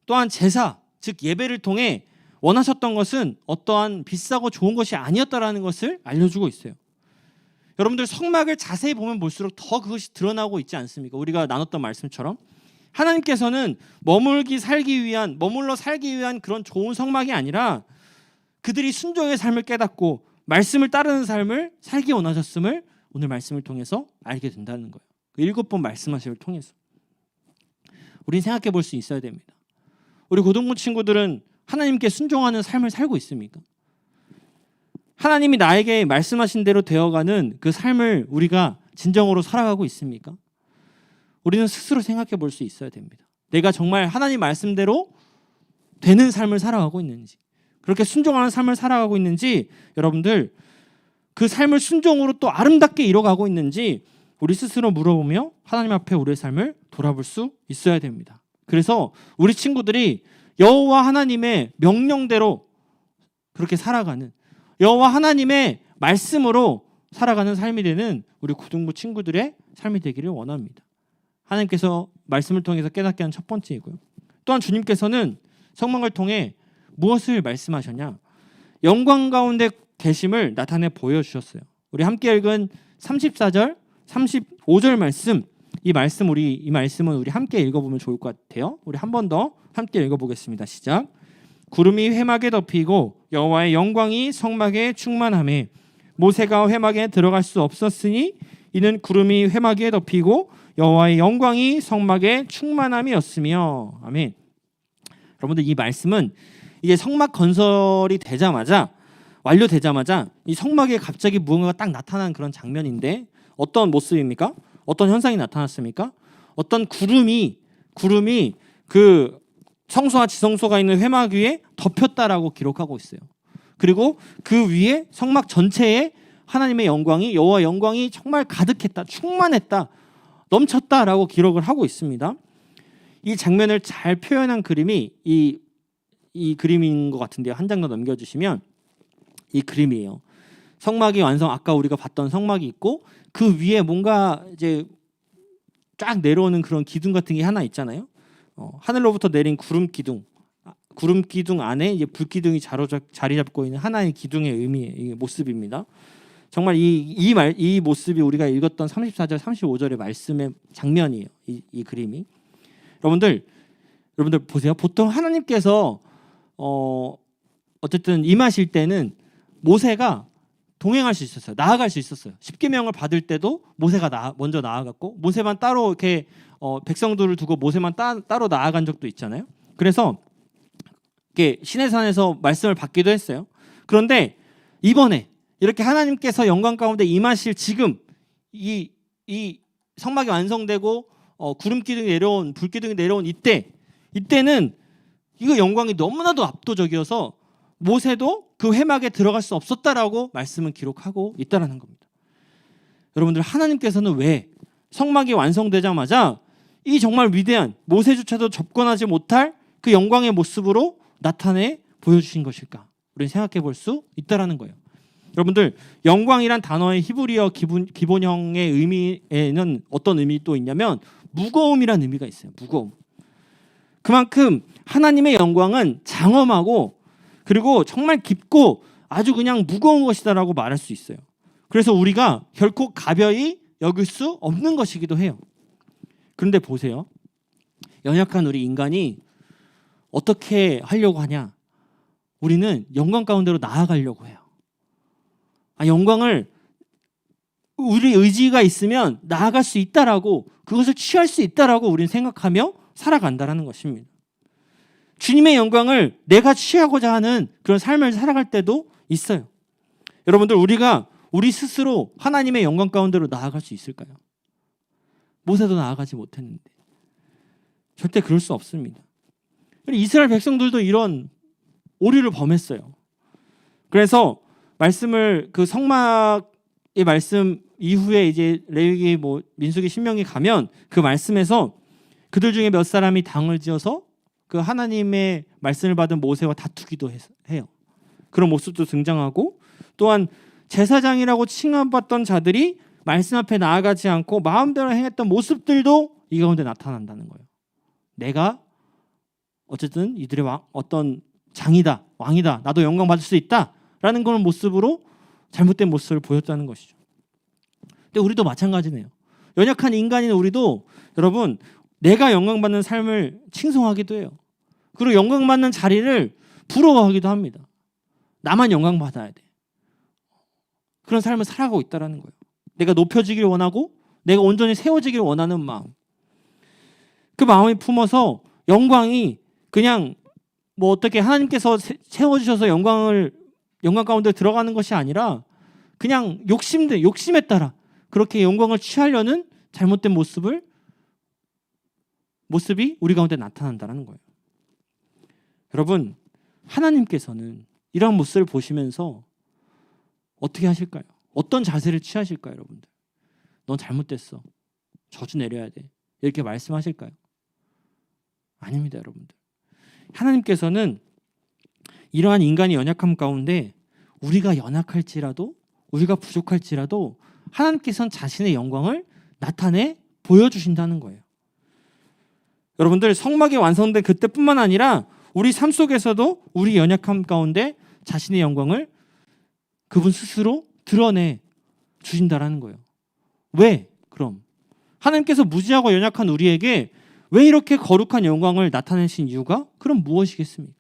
또한 제사, 즉 예배를 통해 원하셨던 것은 어떠한 비싸고 좋은 것이 아니었다라는 것을 알려주고 있어요. 여러분들 성막을 자세히 보면 볼수록 더 그것이 드러나고 있지 않습니까? 우리가 나눴던 말씀처럼 하나님께서는 머물러 살기 위한 그런 좋은 성막이 아니라 그들이 순종의 삶을 깨닫고 말씀을 따르는 삶을 살기 원하셨음을 오늘 말씀을 통해서 알게 된다는 거예요. 그 7번 말씀하심을 통해서 우린 생각해 볼 수 있어야 됩니다. 우리 고등부 친구들은 하나님께 순종하는 삶을 살고 있습니까? 하나님이 나에게 말씀하신 대로 되어가는 그 삶을 우리가 진정으로 살아가고 있습니까? 우리는 스스로 생각해 볼 수 있어야 됩니다. 내가 정말 하나님 말씀대로 되는 삶을 살아가고 있는지, 그렇게 순종하는 삶을 살아가고 있는지, 여러분들 그 삶을 순종으로 또 아름답게 이뤄가고 있는지 우리 스스로 물어보며 하나님 앞에 우리의 삶을 돌아볼 수 있어야 됩니다. 그래서 우리 친구들이 여호와 하나님의 명령대로 그렇게 살아가는, 여호와 하나님의 말씀으로 살아가는 삶이 되는 우리 고등부 친구들의 삶이 되기를 원합니다. 하나님께서 말씀을 통해서 깨닫게 한 첫 번째이고요. 또한 주님께서는 성막을 통해 무엇을 말씀하셨냐? 영광 가운데 계심을 나타내 보여주셨어요. 우리 함께 읽은 34절, 35절 말씀, 이 말씀은 우리 함께 읽어보면 좋을 것 같아요. 우리 한 번 더 함께 읽어보겠습니다. 시작. 구름이 회막에 덮이고 여호와의 영광이 성막에 충만하매 모세가 회막에 들어갈 수 없었으니 이는 구름이 회막에 덮이고 여호와의 영광이 성막에 충만함이었으며. 아멘. 여러분들 이 말씀은 이제 성막 건설이 되자마자 완료되자마자 이 성막에 갑자기 무언가가 딱 나타난 그런 장면인데 어떤 모습입니까? 어떤 현상이 나타났습니까? 어떤 구름이 그 성소와 지성소가 있는 회막 위에 덮였다라고 기록하고 있어요. 그리고 그 위에 성막 전체에 하나님의 영광이 여호와 영광이 정말 가득했다, 충만했다, 넘쳤다라고 기록을 하고 있습니다. 이 장면을 잘 표현한 그림이 이 그림인 것 같은데요. 한 장 더 넘겨주시면 이 그림이에요. 성막이 아까 우리가 봤던 성막이 있고 그 위에 뭔가 이제 쫙 내려오는 그런 기둥 같은 게 하나 있잖아요. 하늘로부터 내린 구름 기둥 안에 이제 불 기둥이 자리 잡고 있는 하나의 기둥의 의미의 모습입니다. 정말 이 모습이 우리가 읽었던 34절, 35절의 말씀의 장면이에요. 이 그림이. 여러분들 보세요. 보통 하나님께서 어쨌든 임하실 때는 모세가 동행할 수 있었어요. 나아갈 수 있었어요. 십계명을 받을 때도 모세가 먼저 나아갔고 모세만 따로 이렇게 백성들을 두고 모세만 따로 나아간 적도 있잖아요. 그래서 이렇게 시내산에서 말씀을 받기도 했어요. 그런데 이번에 이렇게 하나님께서 영광 가운데 임하실 지금 이 성막이 완성되고 구름 기둥이 내려온 불 기둥이 내려온 이때는 이거 영광이 너무나도 압도적이어서 모세도 그 회막에 들어갈 수 없었다라고 말씀은 기록하고 있다라는 겁니다. 여러분들 하나님께서는 왜 성막이 완성되자마자 이 정말 위대한 모세조차도 접근하지 못할 그 영광의 모습으로 나타내 보여주신 것일까? 우리는 생각해 볼 수 있다라는 거예요. 여러분들 영광이란 단어의 히브리어 기본형의 의미에는 어떤 의미 또 있냐면 무거움이란 의미가 있어요. 무거움. 그만큼 하나님의 영광은 장엄하고 그리고 정말 깊고 아주 그냥 무거운 것이다라고 말할 수 있어요. 그래서 우리가 결코 가벼이 여길 수 없는 것이기도 해요. 그런데 보세요. 연약한 우리 인간이 어떻게 하려고 하냐? 우리는 영광 가운데로 나아가려고 해요. 영광을 우리 의지가 있으면 나아갈 수 있다라고 그것을 취할 수 있다라고 우리는 생각하며 살아간다라는 것입니다. 주님의 영광을 내가 취하고자 하는 그런 삶을 살아갈 때도 있어요. 여러분들 우리가 우리 스스로 하나님의 영광 가운데로 나아갈 수 있을까요? 모세도 나아가지 못했는데 절대 그럴 수 없습니다. 이스라엘 백성들도 이런 오류를 범했어요. 그래서 말씀을 그 성막의 말씀 이후에 이제 레위기 민수기 신명기 가면 그 말씀에서 그들 중에 몇 사람이 당을 지어서 그 하나님의 말씀을 받은 모세와 다투기도 해요. 그런 모습도 등장하고 또한 제사장이라고 칭함받던 자들이 말씀 앞에 나아가지 않고 마음대로 행했던 모습들도 이 가운데 나타난다는 거예요. 내가 어쨌든 이들의 어떤 장이다, 왕이다, 나도 영광 받을 수 있다라는 그런 모습으로 잘못된 모습을 보였다는 것이죠. 근데 우리도 마찬가지네요. 연약한 인간인 우리도 여러분 내가 영광받는 삶을 칭송하기도 해요. 그리고 영광받는 자리를 부러워하기도 합니다. 나만 영광받아야 돼. 그런 삶을 살아가고 있다는 거예요. 내가 높여지기를 원하고 내가 온전히 세워지기를 원하는 마음. 그 마음이 품어서 영광이 그냥 어떻게 하나님께서 세워주셔서 영광 가운데 들어가는 것이 아니라 그냥 욕심에 따라 그렇게 영광을 취하려는 잘못된 모습이 우리 가운데 나타난다는 거예요. 여러분 하나님께서는 이러한 모습을 보시면서 어떻게 하실까요? 어떤 자세를 취하실까요? 여러분들 넌 잘못됐어, 저주 내려야 돼, 이렇게 말씀하실까요? 아닙니다. 여러분들 하나님께서는 이러한 인간의 연약함 가운데 우리가 연약할지라도 우리가 부족할지라도 하나님께서는 자신의 영광을 나타내 보여주신다는 거예요. 여러분들 성막이 완성된 그때뿐만 아니라 우리 삶 속에서도 우리 연약함 가운데 자신의 영광을 그분 스스로 드러내 주신다라는 거예요. 왜? 그럼 하나님께서 무지하고 연약한 우리에게 왜 이렇게 거룩한 영광을 나타내신 이유가 그럼 무엇이겠습니까?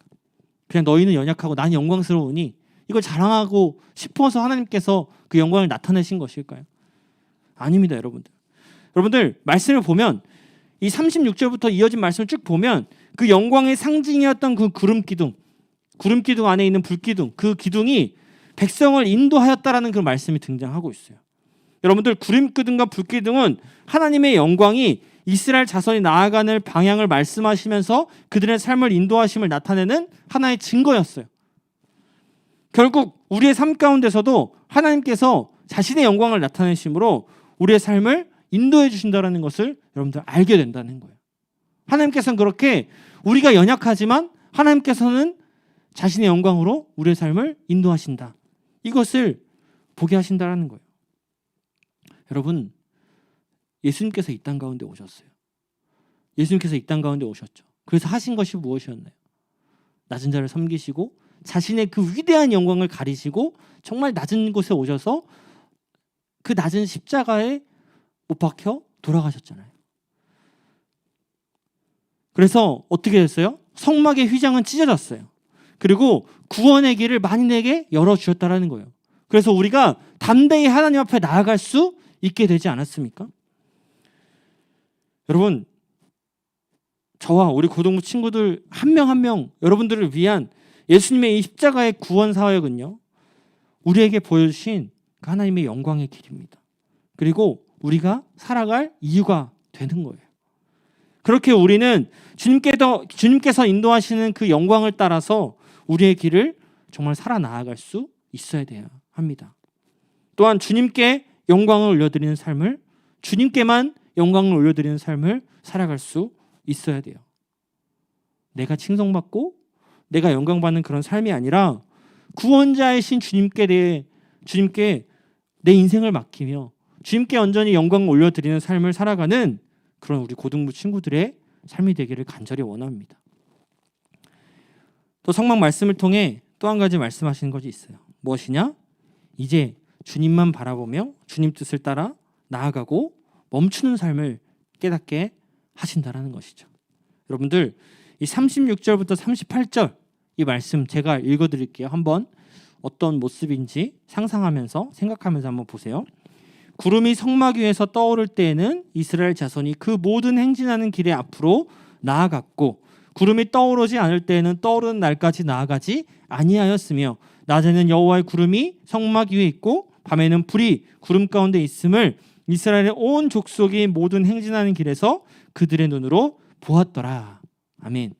그냥 너희는 연약하고 난 영광스러우니 이걸 자랑하고 싶어서 하나님께서 그 영광을 나타내신 것일까요? 아닙니다, 여러분들. 여러분들 말씀을 보면 이 36절부터 이어진 말씀을 쭉 보면 그 영광의 상징이었던 그 구름 기둥 안에 있는 불기둥, 그 기둥이 백성을 인도하였다라는 그 말씀이 등장하고 있어요. 여러분들 구름 기둥과 불기둥은 하나님의 영광이 이스라엘 자손이 나아가는 방향을 말씀하시면서 그들의 삶을 인도하심을 나타내는 하나의 증거였어요. 결국 우리의 삶 가운데서도 하나님께서 자신의 영광을 나타내심으로 우리의 삶을 인도해 주신다는 것을 여러분들 알게 된다는 거예요. 하나님께서는 그렇게 우리가 연약하지만 하나님께서는 자신의 영광으로 우리의 삶을 인도하신다. 이것을 보게 하신다는 거예요. 여러분, 예수님께서 이 땅 가운데 오셨어요. 예수님께서 이 땅 가운데 오셨죠. 그래서 하신 것이 무엇이었나요? 낮은 자를 섬기시고 자신의 그 위대한 영광을 가리시고 정말 낮은 곳에 오셔서 그 낮은 십자가에 못 박혀 돌아가셨잖아요. 그래서 어떻게 됐어요? 성막의 휘장은 찢어졌어요. 그리고 구원의 길을 만인에게 열어주셨다는 거예요. 그래서 우리가 담대히 하나님 앞에 나아갈 수 있게 되지 않았습니까? 여러분, 저와 우리 고등부 친구들 한 명 한 명 여러분들을 위한 예수님의 이 십자가의 구원 사역은요, 우리에게 보여주신 하나님의 영광의 길입니다. 그리고 우리가 살아갈 이유가 되는 거예요. 그렇게 우리는 주님께서 인도하시는 그 영광을 따라서 우리의 길을 정말 살아 나아갈 수 있어야 돼야 합니다. 또한 주님께 영광을 올려드리는 삶을, 주님께만 영광을 올려드리는 삶을 살아갈 수 있어야 돼요. 내가 칭송받고 내가 영광받는 그런 삶이 아니라 구원자이신 주님께 내 인생을 맡기며 주님께 온전히 영광을 올려드리는 삶을 살아가는 그런 우리 고등부 친구들의 삶이 되기를 간절히 원합니다. 또 성막 말씀을 통해 또 한 가지 말씀하시는 것이 있어요. 무엇이냐? 이제 주님만 바라보며 주님 뜻을 따라 나아가고 멈추는 삶을 깨닫게 하신다라는 것이죠. 여러분들 이 36절부터 38절 이 말씀 제가 읽어드릴게요. 한번 어떤 모습인지 상상하면서 생각하면서 한번 보세요. 구름이 성막 위에서 떠오를 때에는 이스라엘 자손이 그 모든 행진하는 길의 앞으로 나아갔고 구름이 떠오르지 않을 때에는 떠오르는 날까지 나아가지 아니하였으며 낮에는 여호와의 구름이 성막 위에 있고 밤에는 불이 구름 가운데 있음을 이스라엘의 온 족속이 모든 행진하는 길에서 그들의 눈으로 보았더라. 아멘.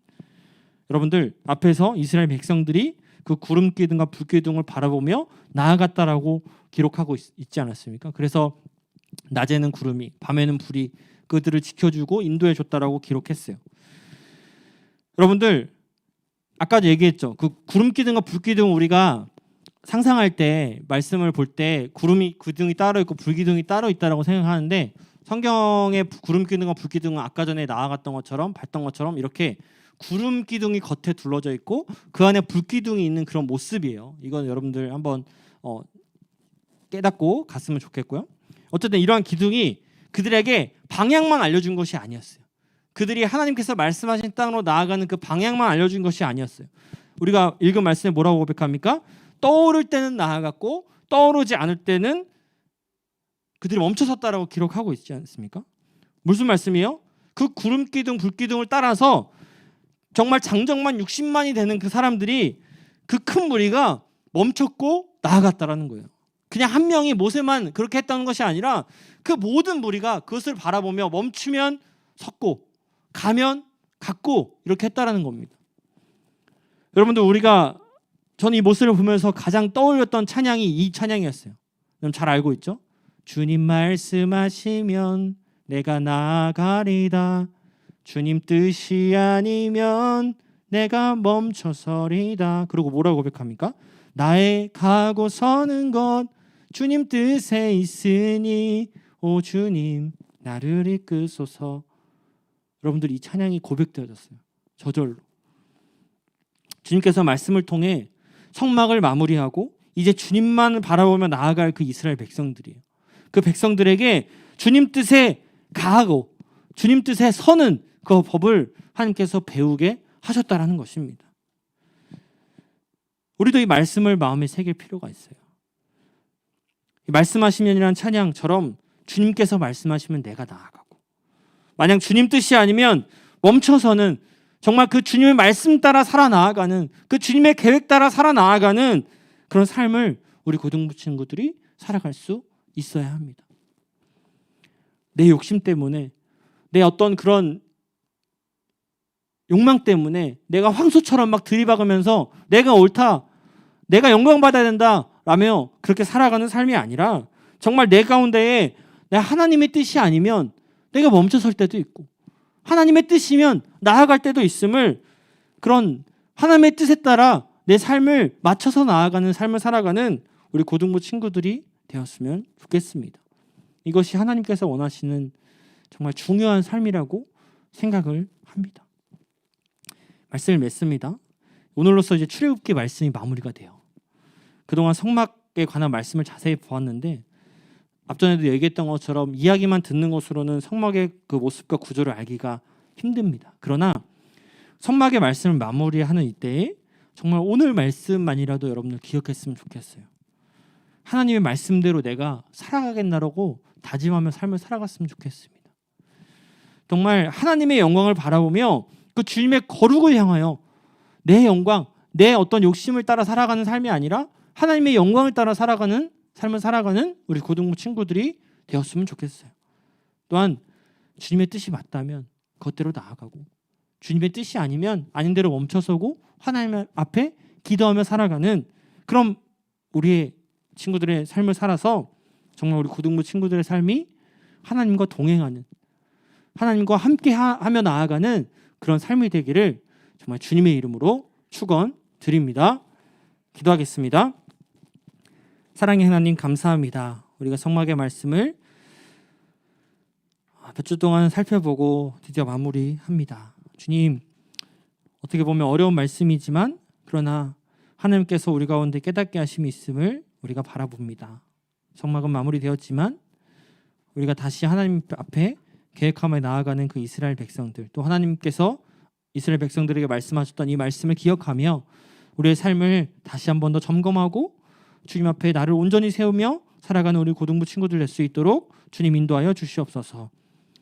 여러분들 앞에서 이스라엘 백성들이 그 구름 기둥과 불 기둥을 바라보며 나아갔다라고 기록하고 있지 않았습니까? 그래서 낮에는 구름이 밤에는 불이 그들을 지켜주고 인도해 줬다라고 기록했어요. 여러분들 아까도 얘기했죠. 그 구름 기둥과 불 기둥 우리가 상상할 때 말씀을 볼 때 구름이 기둥이 따로 있고 불 기둥이 따로 있다라고 생각하는데 성경의 구름 기둥과 불 기둥은 아까 전에 나아갔던 것처럼 봤던 것처럼 이렇게 구름 기둥이 겉에 둘러져 있고 그 안에 불 기둥이 있는 그런 모습이에요. 이건 여러분들 한번 깨닫고 갔으면 좋겠고요. 어쨌든 이러한 기둥이 그들에게 방향만 알려준 것이 아니었어요. 그들이 하나님께서 말씀하신 땅으로 나아가는 그 방향만 알려준 것이 아니었어요. 우리가 읽은 말씀에 뭐라고 고백합니까? 떠오를 때는 나아갔고 떠오르지 않을 때는 그들이 멈춰섰다라고 기록하고 있지 않습니까? 무슨 말씀이에요? 그 구름 기둥, 불 기둥을 따라서 정말 장정만 60만이 되는 그 사람들이 그 큰 무리가 멈췄고 나아갔다라는 거예요. 그냥 한 명이 모세만 그렇게 했다는 것이 아니라 그 모든 무리가 그것을 바라보며 멈추면 섰고 가면 갔고 이렇게 했다라는 겁니다. 여러분들 저는 이 모습을 보면서 가장 떠올렸던 찬양이 이 찬양이었어요. 여러분 잘 알고 있죠? 주님 말씀하시면 내가 나아가리다. 주님 뜻이 아니면 내가 멈춰서리다. 그리고 뭐라고 고백합니까? 나의 가고 서는 것 주님 뜻에 있으니 오 주님 나를 이끄소서. 여러분들 이 찬양이 고백되어졌어요. 저절로. 주님께서 말씀을 통해 성막을 마무리하고 이제 주님만 바라보며 나아갈 그 이스라엘 백성들이에요. 그 백성들에게 주님 뜻에 가하고 주님 뜻에 서는 그 법을 하나님께서 배우게 하셨다라는 것입니다. 우리도 이 말씀을 마음에 새길 필요가 있어요. 말씀하시면이란 찬양처럼 주님께서 말씀하시면 내가 나아가고, 만약 주님 뜻이 아니면 멈춰서는 정말 그 주님의 말씀 따라 살아나아가는, 그 주님의 계획 따라 살아나아가는 그런 삶을 우리 고등부 친구들이 살아갈 수 있어야 합니다. 내 욕심 때문에, 내 어떤 그런 욕망 때문에 내가 황소처럼 막 들이박으면서 내가 옳다, 내가 영광받아야 된다 라며 그렇게 살아가는 삶이 아니라, 정말 내 가운데에 내 하나님의 뜻이 아니면 내가 멈춰설 때도 있고, 하나님의 뜻이면 나아갈 때도 있음을, 그런 하나님의 뜻에 따라 내 삶을 맞춰서 나아가는 삶을 살아가는 우리 고등부 친구들이 되었으면 좋겠습니다. 이것이 하나님께서 원하시는 정말 중요한 삶이라고 생각을 합니다. 말씀을 맺습니다. 오늘로써 이제 출애굽기 말씀이 마무리가 돼요. 그동안 성막에 관한 말씀을 자세히 보았는데, 앞전에도 얘기했던 것처럼 이야기만 듣는 것으로는 성막의 그 모습과 구조를 알기가 힘듭니다. 그러나 성막의 말씀을 마무리하는 이때에 정말 오늘 말씀만이라도 여러분들 기억했으면 좋겠어요. 하나님의 말씀대로 내가 살아가겠나라고 다짐하며 삶을 살아갔으면 좋겠습니다. 정말 하나님의 영광을 바라보며 그 주님의 거룩을 향하여 내 영광, 내 어떤 욕심을 따라 살아가는 삶이 아니라 하나님의 영광을 따라 살아가는 삶을 살아가는 우리 고등부 친구들이 되었으면 좋겠어요. 또한 주님의 뜻이 맞다면 그것대로 나아가고, 주님의 뜻이 아니면 아닌 대로 멈춰서고 하나님 앞에 기도하며 살아가는 그런 우리의 친구들의 삶을 살아서 정말 우리 고등부 친구들의 삶이 하나님과 동행하는, 하나님과 함께 하며 나아가는 그런 삶이 되기를 정말 주님의 이름으로 축원드립니다. 기도하겠습니다. 사랑의 하나님, 감사합니다. 우리가 성막의 말씀을 몇 주 동안 살펴보고 드디어 마무리합니다. 주님, 어떻게 보면 어려운 말씀이지만 그러나 하나님께서 우리 가운데 깨닫게 하심이 있음을 우리가 바라봅니다. 성막은 마무리되었지만 우리가 다시 하나님 앞에 계획하며 나아가는 그 이스라엘 백성들, 또 하나님께서 이스라엘 백성들에게 말씀하셨던 이 말씀을 기억하며 우리의 삶을 다시 한 번 더 점검하고 주님 앞에 나를 온전히 세우며 살아가는 우리 고등부 친구들 될 수 있도록 주님 인도하여 주시옵소서.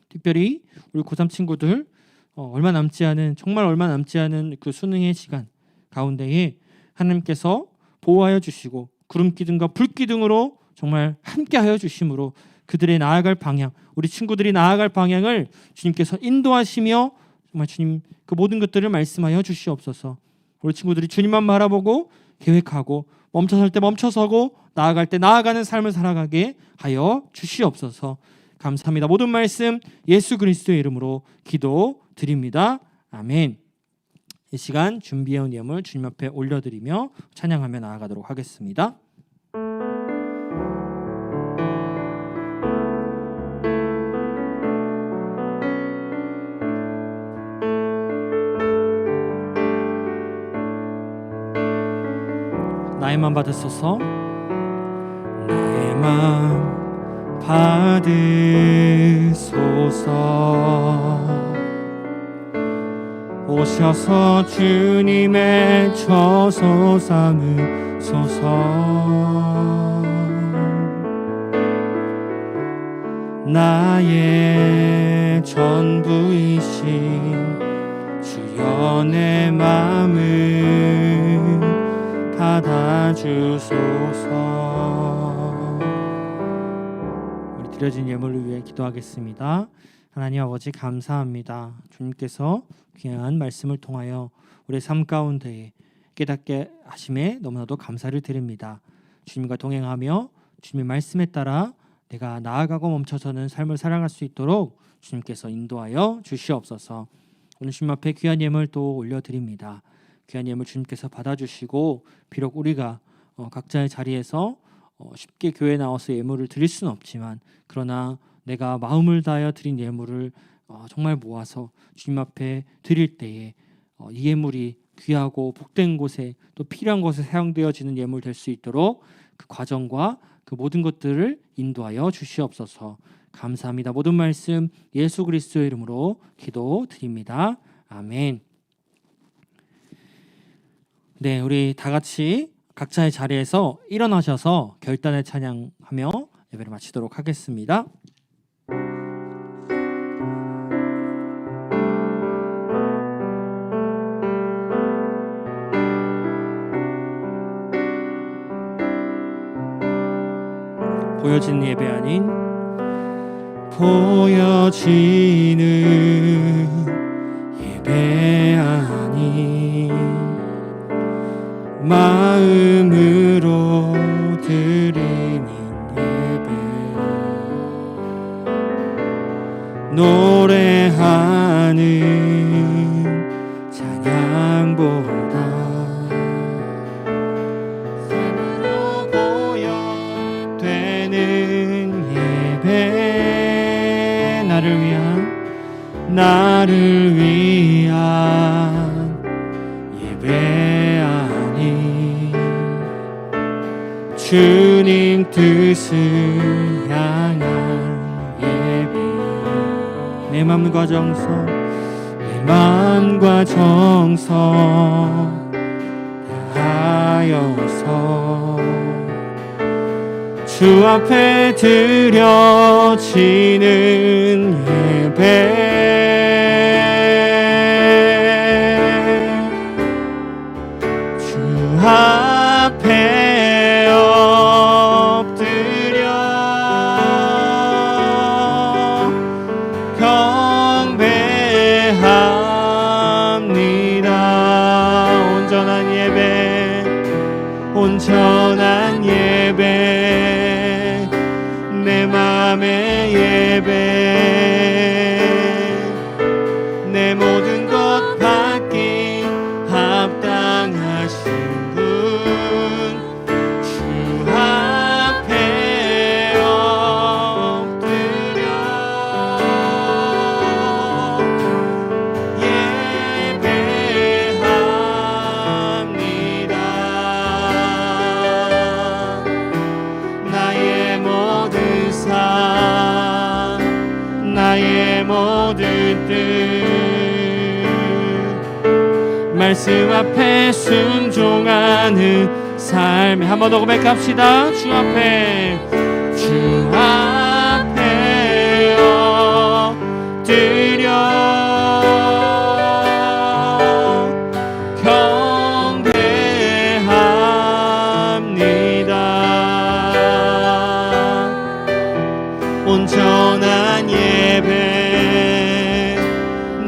특별히 우리 고3 친구들 얼마 남지 않은, 정말 얼마 남지 않은 그 수능의 시간 가운데에 하나님께서 보호하여 주시고 구름 기둥과 불 기둥으로 정말 함께하여 주심으로 그들의 나아갈 방향, 우리 친구들이 나아갈 방향을 주님께서 인도하시며 정말 주님 그 모든 것들을 말씀하여 주시옵소서. 우리 친구들이 주님만 바라보고 계획하고 멈춰설 때 멈춰서고 나아갈 때 나아가는 삶을 살아가게 하여 주시옵소서. 감사합니다. 모든 말씀 예수 그리스도의 이름으로 기도드립니다. 아멘. 이 시간 준비해온 예물 주님 앞에 올려드리며 찬양하며 나아가도록 하겠습니다. 나의 맘 받으소서. 나의 맘 받으소서. 오셔서 주님의 처소 삼으소서. 나의 전부이신 주여 내 마음을 받아주소서. 우리 드려진 예물을 위해 기도하겠습니다. 하나님 아버지, 감사합니다. 주님께서 귀한 말씀을 통하여 우리의 삶 가운데에 깨닫게 하심에 너무나도 감사를 드립니다. 주님과 동행하며 주님의 말씀에 따라 내가 나아가고 멈춰서는 삶을 살아갈 수 있도록 주님께서 인도하여 주시옵소서. 오늘 주님 앞에 귀한 예물 또 올려드립니다. 귀한 예물 주님께서 받아주시고, 비록 우리가 각자의 자리에서 쉽게 교회에 나와서 예물을 드릴 수는 없지만, 그러나 내가 마음을 다하여 드린 예물을 정말 모아서 주님 앞에 드릴 때에 이 예물이 귀하고 복된 곳에 또 필요한 곳에 사용되어지는 예물 될 수 있도록 그 과정과 그 모든 것들을 인도하여 주시옵소서. 감사합니다. 모든 말씀 예수 그리스도의 이름으로 기도드립니다. 아멘. 네, 우리 다 같이 각자의 자리에서 일어나셔서 결단의 찬양하며 예배를 마치도록 하겠습니다. 보여지는 예배 아닌 보여지는 예배 아닌 마음으로 드리는 예배 노래하는 찬양보다 삶으로 보여되는 예배 나를 위한 예배 아닌 주님 뜻을 향한 예배 내 맘과 정성 내 맘과 정성 다하여서 주 앞에 드려지는 예배 주 앞에 엎드려 경배합니다. 온전한 예배 온전한 예배 내 맘의 예배 내 모든 것 받기 합당하신 분 주 앞에 엎드려 예배합니다. 나의 모든 삶 나의 모든 뜻 말씀 앞에 순종하는 삶 한 번 더 고백합시다. 주 앞에 엎드려 경배합니다. 온전한 예배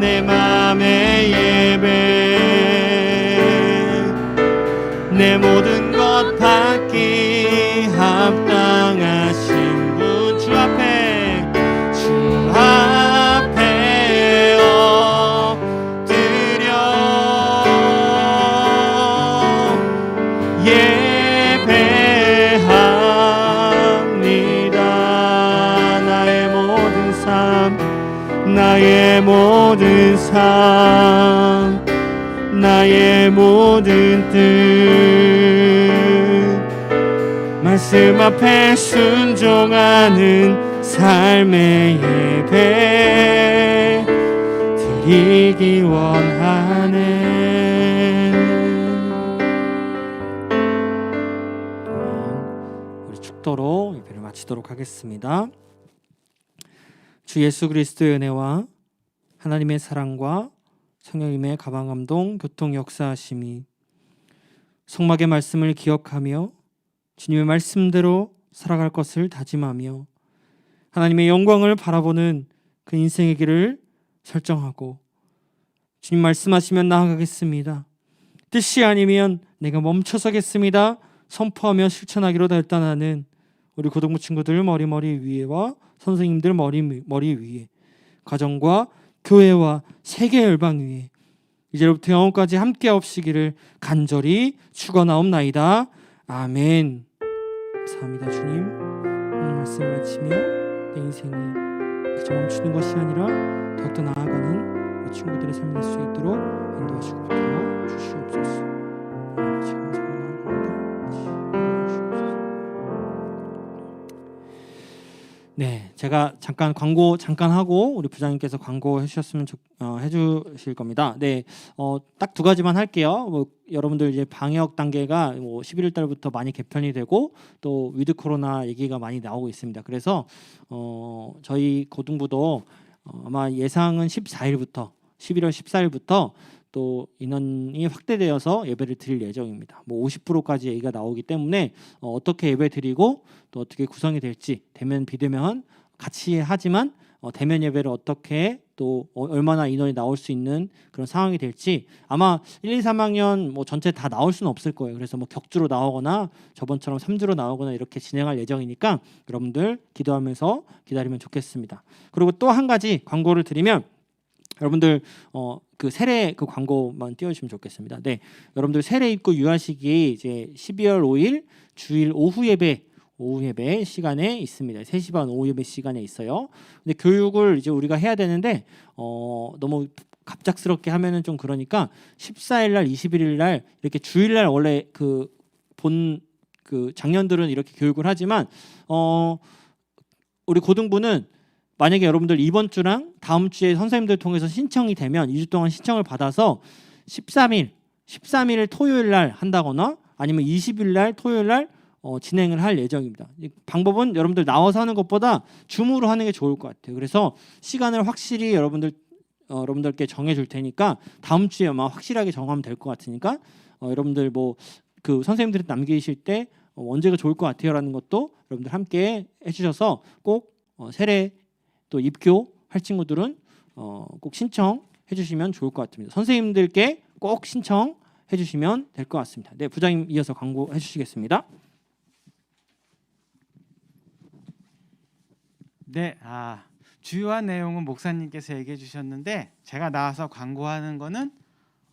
내 맘의 예배 내 모든 것 받기 합당하신 분 주 앞에 엎드려 예배합니다. 나의 모든 삶 나의 모든 뜻 말씀 앞에 순종하는 삶의 예배 드리기 원하네. 우리 축도로 예배를 마치도록 하겠습니다. 주 예수 그리스도의 은혜와 하나님의 사랑과 성령님의 가방감동 교통 역사하심이 성막의 말씀을 기억하며 주님의 말씀대로 살아갈 것을 다짐하며 하나님의 영광을 바라보는 그 인생의 길을 설정하고 주님 말씀하시면 나아가겠습니다. 뜻이 아니면 내가 멈춰서겠습니다. 선포하며 실천하기로 결단하는 우리 고등부 친구들 머리 위에와 선생님들 머리 위에 가정과 교회와 세계 열방 위에 이제부터 영원까지 함께 없시기를 간절히 축원하옵나이다. 아멘. 감사합니다. 주님 오늘 말씀을 마치며 내 인생이 그저 멈추는 것이 아니라 더욱더 나아가는 우리 친구들의 삶이 될 수 있도록 인도하시고 붙들어 주시옵소서. 지금 나아갑니다. 네. 제가 잠깐 광고 잠깐 하고 우리 부장님께서 광고 해주셨으면 해주실 겁니다. 네, 딱 두 가지만 할게요. 뭐 여러분들 이제 방역 단계가 뭐 11월 달부터 많이 개편이 되고 또 위드 코로나 얘기가 많이 나오고 있습니다. 그래서 저희 고등부도 아마 예상은 14일부터 11월 14일부터 또 인원이 확대되어서 예배를 드릴 예정입니다. 뭐 50%까지 얘기가 나오기 때문에 어떻게 예배 드리고 또 어떻게 구성이 될지 대면 비대면 같이 하지만 대면 예배를 어떻게 또 얼마나 인원이 나올 수 있는 그런 상황이 될지 아마 1, 2, 3학년 뭐 전체 다 나올 수는 없을 거예요. 그래서 뭐 격주로 나오거나 저번처럼 3주로 나오거나 이렇게 진행할 예정이니까 여러분들 기도하면서 기다리면 좋겠습니다. 그리고 또 한 가지 광고를 드리면 여러분들 그 세례 그 광고만 띄워주시면 좋겠습니다. 네, 여러분들 세례 입구 유아식이 이제 12월 5일 주일 오후 예배 시간에 있습니다. 3시 반 오후 예배 시간에 있어요. 근데 교육을 이제 우리가 해야 되는데 너무 갑작스럽게 하면은 좀 그러니까 14일 날, 21일 날 이렇게 주일 날 원래 그 작년들은 이렇게 교육을 하지만 우리 고등부는 만약에 여러분들 이번 주랑 다음 주에 선생님들 통해서 신청이 되면 2주 동안 신청을 받아서 13일 토요일 날 한다거나 아니면 20일 날 토요일 날 진행을 할 예정입니다. 이 방법은 여러분들 나와서 하는 것보다 줌으로 하는 게 좋을 것 같아요. 그래서 시간을 확실히 여러분들께 정해줄 테니까 다음 주에 아마 확실하게 정하면 될 것 같으니까 여러분들 뭐 그 선생님들이 남기실 때 언제가 좋을 것 같아요라는 것도 여러분들 함께 해주셔서 꼭 세례 또 입교 할 친구들은 꼭 신청해 주시면 좋을 것 같습니다. 선생님들께 꼭 신청해 주시면 될 것 같습니다. 네, 부장님 이어서 광고해 주시겠습니다. 네, 주요한 내용은 목사님께서 얘기해 주셨는데 제가 나와서 광고하는 거는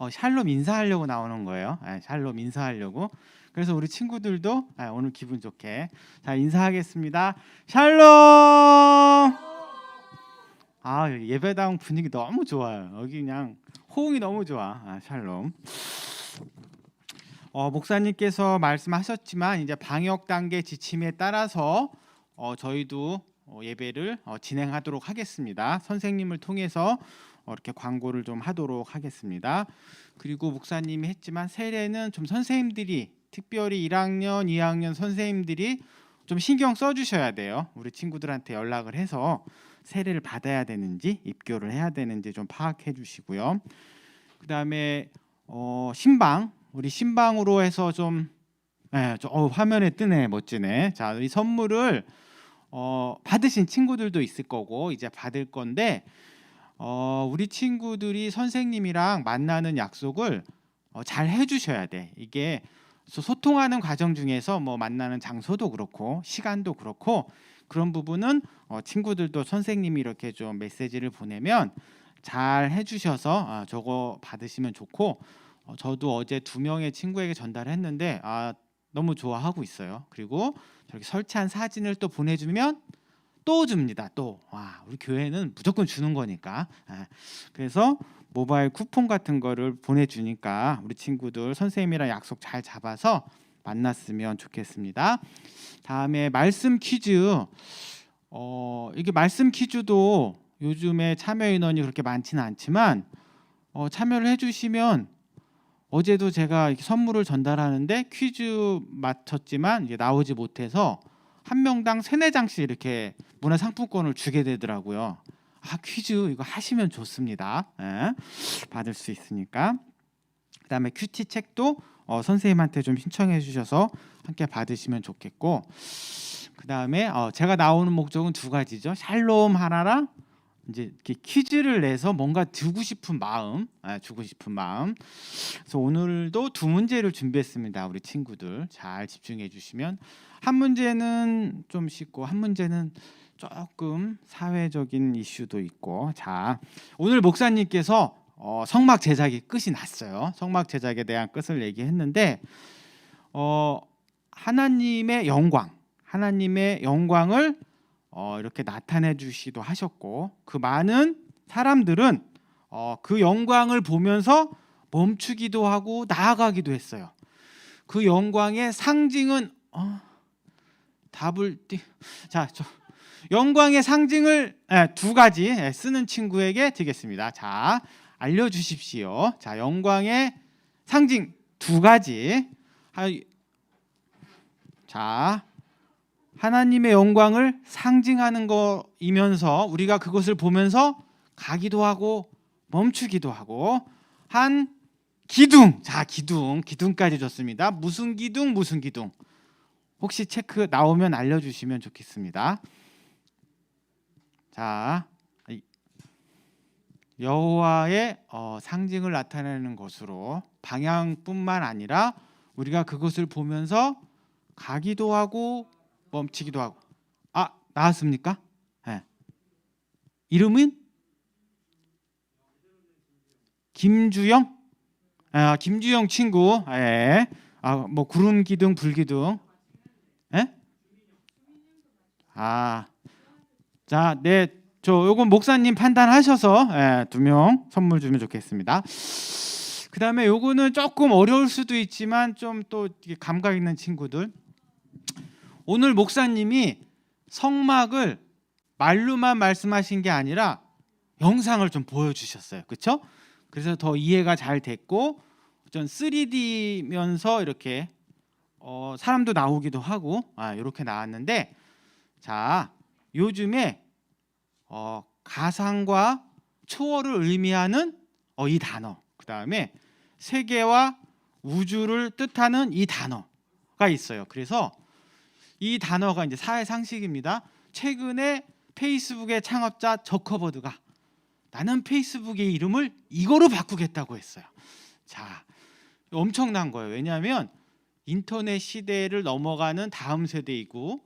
샬롬 인사하려고 나오는 거예요. 샬롬 인사하려고. 그래서 우리 친구들도 오늘 기분 좋게 자 인사하겠습니다. 샬롬. 예배당 분위기 너무 좋아요. 여기 그냥 호응이 너무 좋아. 샬롬. 목사님께서 말씀하셨지만 이제 방역 단계 지침에 따라서 저희도 예배를 진행하도록 하겠습니다. 선생님을 통해서 이렇게 광고를 좀 하도록 하겠습니다. 그리고 목사님이 했지만 세례는 좀 선생님들이 특별히 1학년, 2학년 선생님들이 좀 신경 써주셔야 돼요. 우리 친구들한테 연락을 해서 세례를 받아야 되는지 입교를 해야 되는지 좀 파악해 주시고요. 그 다음에 신방 우리 신방으로 해서 좀 화면에 뜨네 멋지네. 자, 이 선물을 받으신 친구들도 있을 거고 이제 받을 건데 우리 친구들이 선생님이랑 만나는 약속을 잘 해주셔야 돼. 이게 소통하는 과정 중에서 뭐 만나는 장소도 그렇고 시간도 그렇고 그런 부분은 친구들도 선생님이 이렇게 좀 메시지를 보내면 잘 해주셔서 저거 받으시면 좋고 저도 어제 2명의 친구에게 전달했는데 너무 좋아하고 있어요. 그리고 저렇게 설치한 사진을 또 보내주면 또 줍니다. 또 우리 교회는 무조건 주는 거니까. 그래서 모바일 쿠폰 같은 거를 보내주니까 우리 친구들 선생님이랑 약속 잘 잡아서 만났으면 좋겠습니다. 다음에 말씀 퀴즈. 이게 말씀 퀴즈도 요즘에 참여 인원이 그렇게 많지는 않지만 참여를 해주시면 어제도 제가 이렇게 선물을 전달하는데 퀴즈 맞췄지만 이게 나오지 못해서 한 명당 3-4장씩 이렇게 문화상품권을 주게 되더라고요. 퀴즈 이거 하시면 좋습니다. 받을 수 있으니까. 그다음에 큐티 책도 선생님한테 좀 신청해 주셔서 함께 받으시면 좋겠고, 그다음에 제가 나오는 목적은 2가지죠. 샬롬 하나랑 이제 이렇게 퀴즈를 내서 뭔가 주고 싶은 마음. 그래서 오늘도 2문제를 준비했습니다. 우리 친구들 잘 집중해 주시면 한 문제는 좀 쉽고 한 문제는 조금 사회적인 이슈도 있고. 자, 오늘 목사님께서 성막 제작이 끝이 났어요. 성막 제작에 대한 끝을 얘기했는데 하나님의 영광을 이렇게 나타내 주시기도 하셨고, 그 많은 사람들은 그 영광을 보면서 멈추기도 하고 나아가기도 했어요. 그 영광의 상징은 영광의 상징을 두 가지 쓰는 친구에게 드리겠습니다. 자, 알려주십시오. 자, 영광의 상징 두 가지. 자, 하나님의 영광을 상징하는 거이면서 우리가 그것을 보면서 가기도 하고 멈추기도 하고 한 기둥. 자, 기둥까지 줬습니다. 무슨 기둥, 무슨 기둥. 혹시 체크 나오면 알려주시면 좋겠습니다. 자, 여호와의 상징을 나타내는 것으로 방향뿐만 아니라 우리가 그것을 보면서 가기도 하고 멈추기도 하고. 나왔습니까? 네. 이름은 김주영? 김주영 친구. 예. 뭐 구름 기둥, 불 기둥. 예? 자, 네, 요건 목사님 판단하셔서 2명 선물 주면 좋겠습니다. 그다음에 요거는 조금 어려울 수도 있지만 좀 또 감각 있는 친구들. 오늘 목사님이 성막을 말로만 말씀하신 게 아니라 영상을 좀 보여주셨어요. 그렇죠? 그래서 더 이해가 잘 됐고 좀 3D면서 이렇게 사람도 나오기도 하고 이렇게 나왔는데, 자, 요즘에 가상과 초월을 의미하는 이 단어, 그 다음에 세계와 우주를 뜻하는 이 단어가 있어요. 그래서 이 단어가 이제 사회 상식입니다. 최근에 페이스북의 창업자 저커버드가 나는 페이스북의 이름을 이거로 바꾸겠다고 했어요. 자, 엄청난 거예요. 왜냐하면 인터넷 시대를 넘어가는 다음 세대이고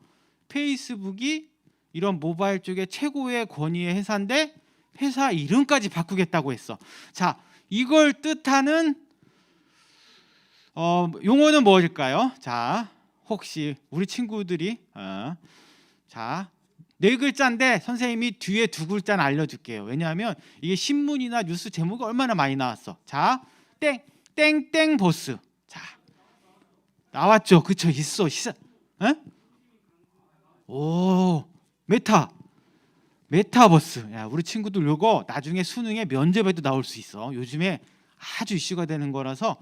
페이스북이 이런 모바일 쪽에 최고의 권위의 회사인데 회사 이름까지 바꾸겠다고 했어. 자, 이걸 뜻하는 용어는 뭐일까요? 자, 혹시 우리 친구들이 자, 4글자인데 선생님이 뒤에 2글자는 알려줄게요. 왜냐하면 이게 신문이나 뉴스 제목이 얼마나 많이 나왔어. 자, 땡땡 보스. 자, 나왔죠? 그쵸? 있어. 오, 메타버스. 야, 우리 친구들 요거 나중에 수능에 면접에도 나올 수 있어. 요즘에 아주 이슈가 되는 거라서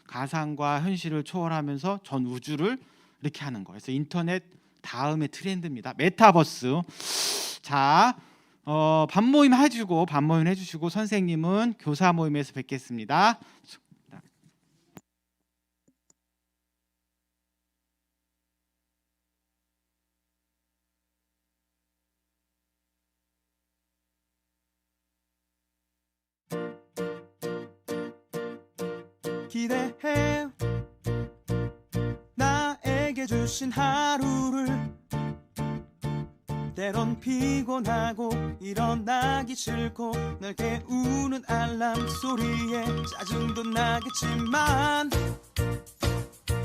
가상과 현실을 초월하면서 전 우주를 이렇게 하는 거. 그래서 인터넷 다음의 트렌드입니다. 메타버스. 자, 반모임 해주시고 선생님은 교사 모임에서 뵙겠습니다. 기대해 나에게 주신 하루를, 때론 피곤하고 일어나기 싫고 널 깨우는 알람 소리에 짜증도 나겠지만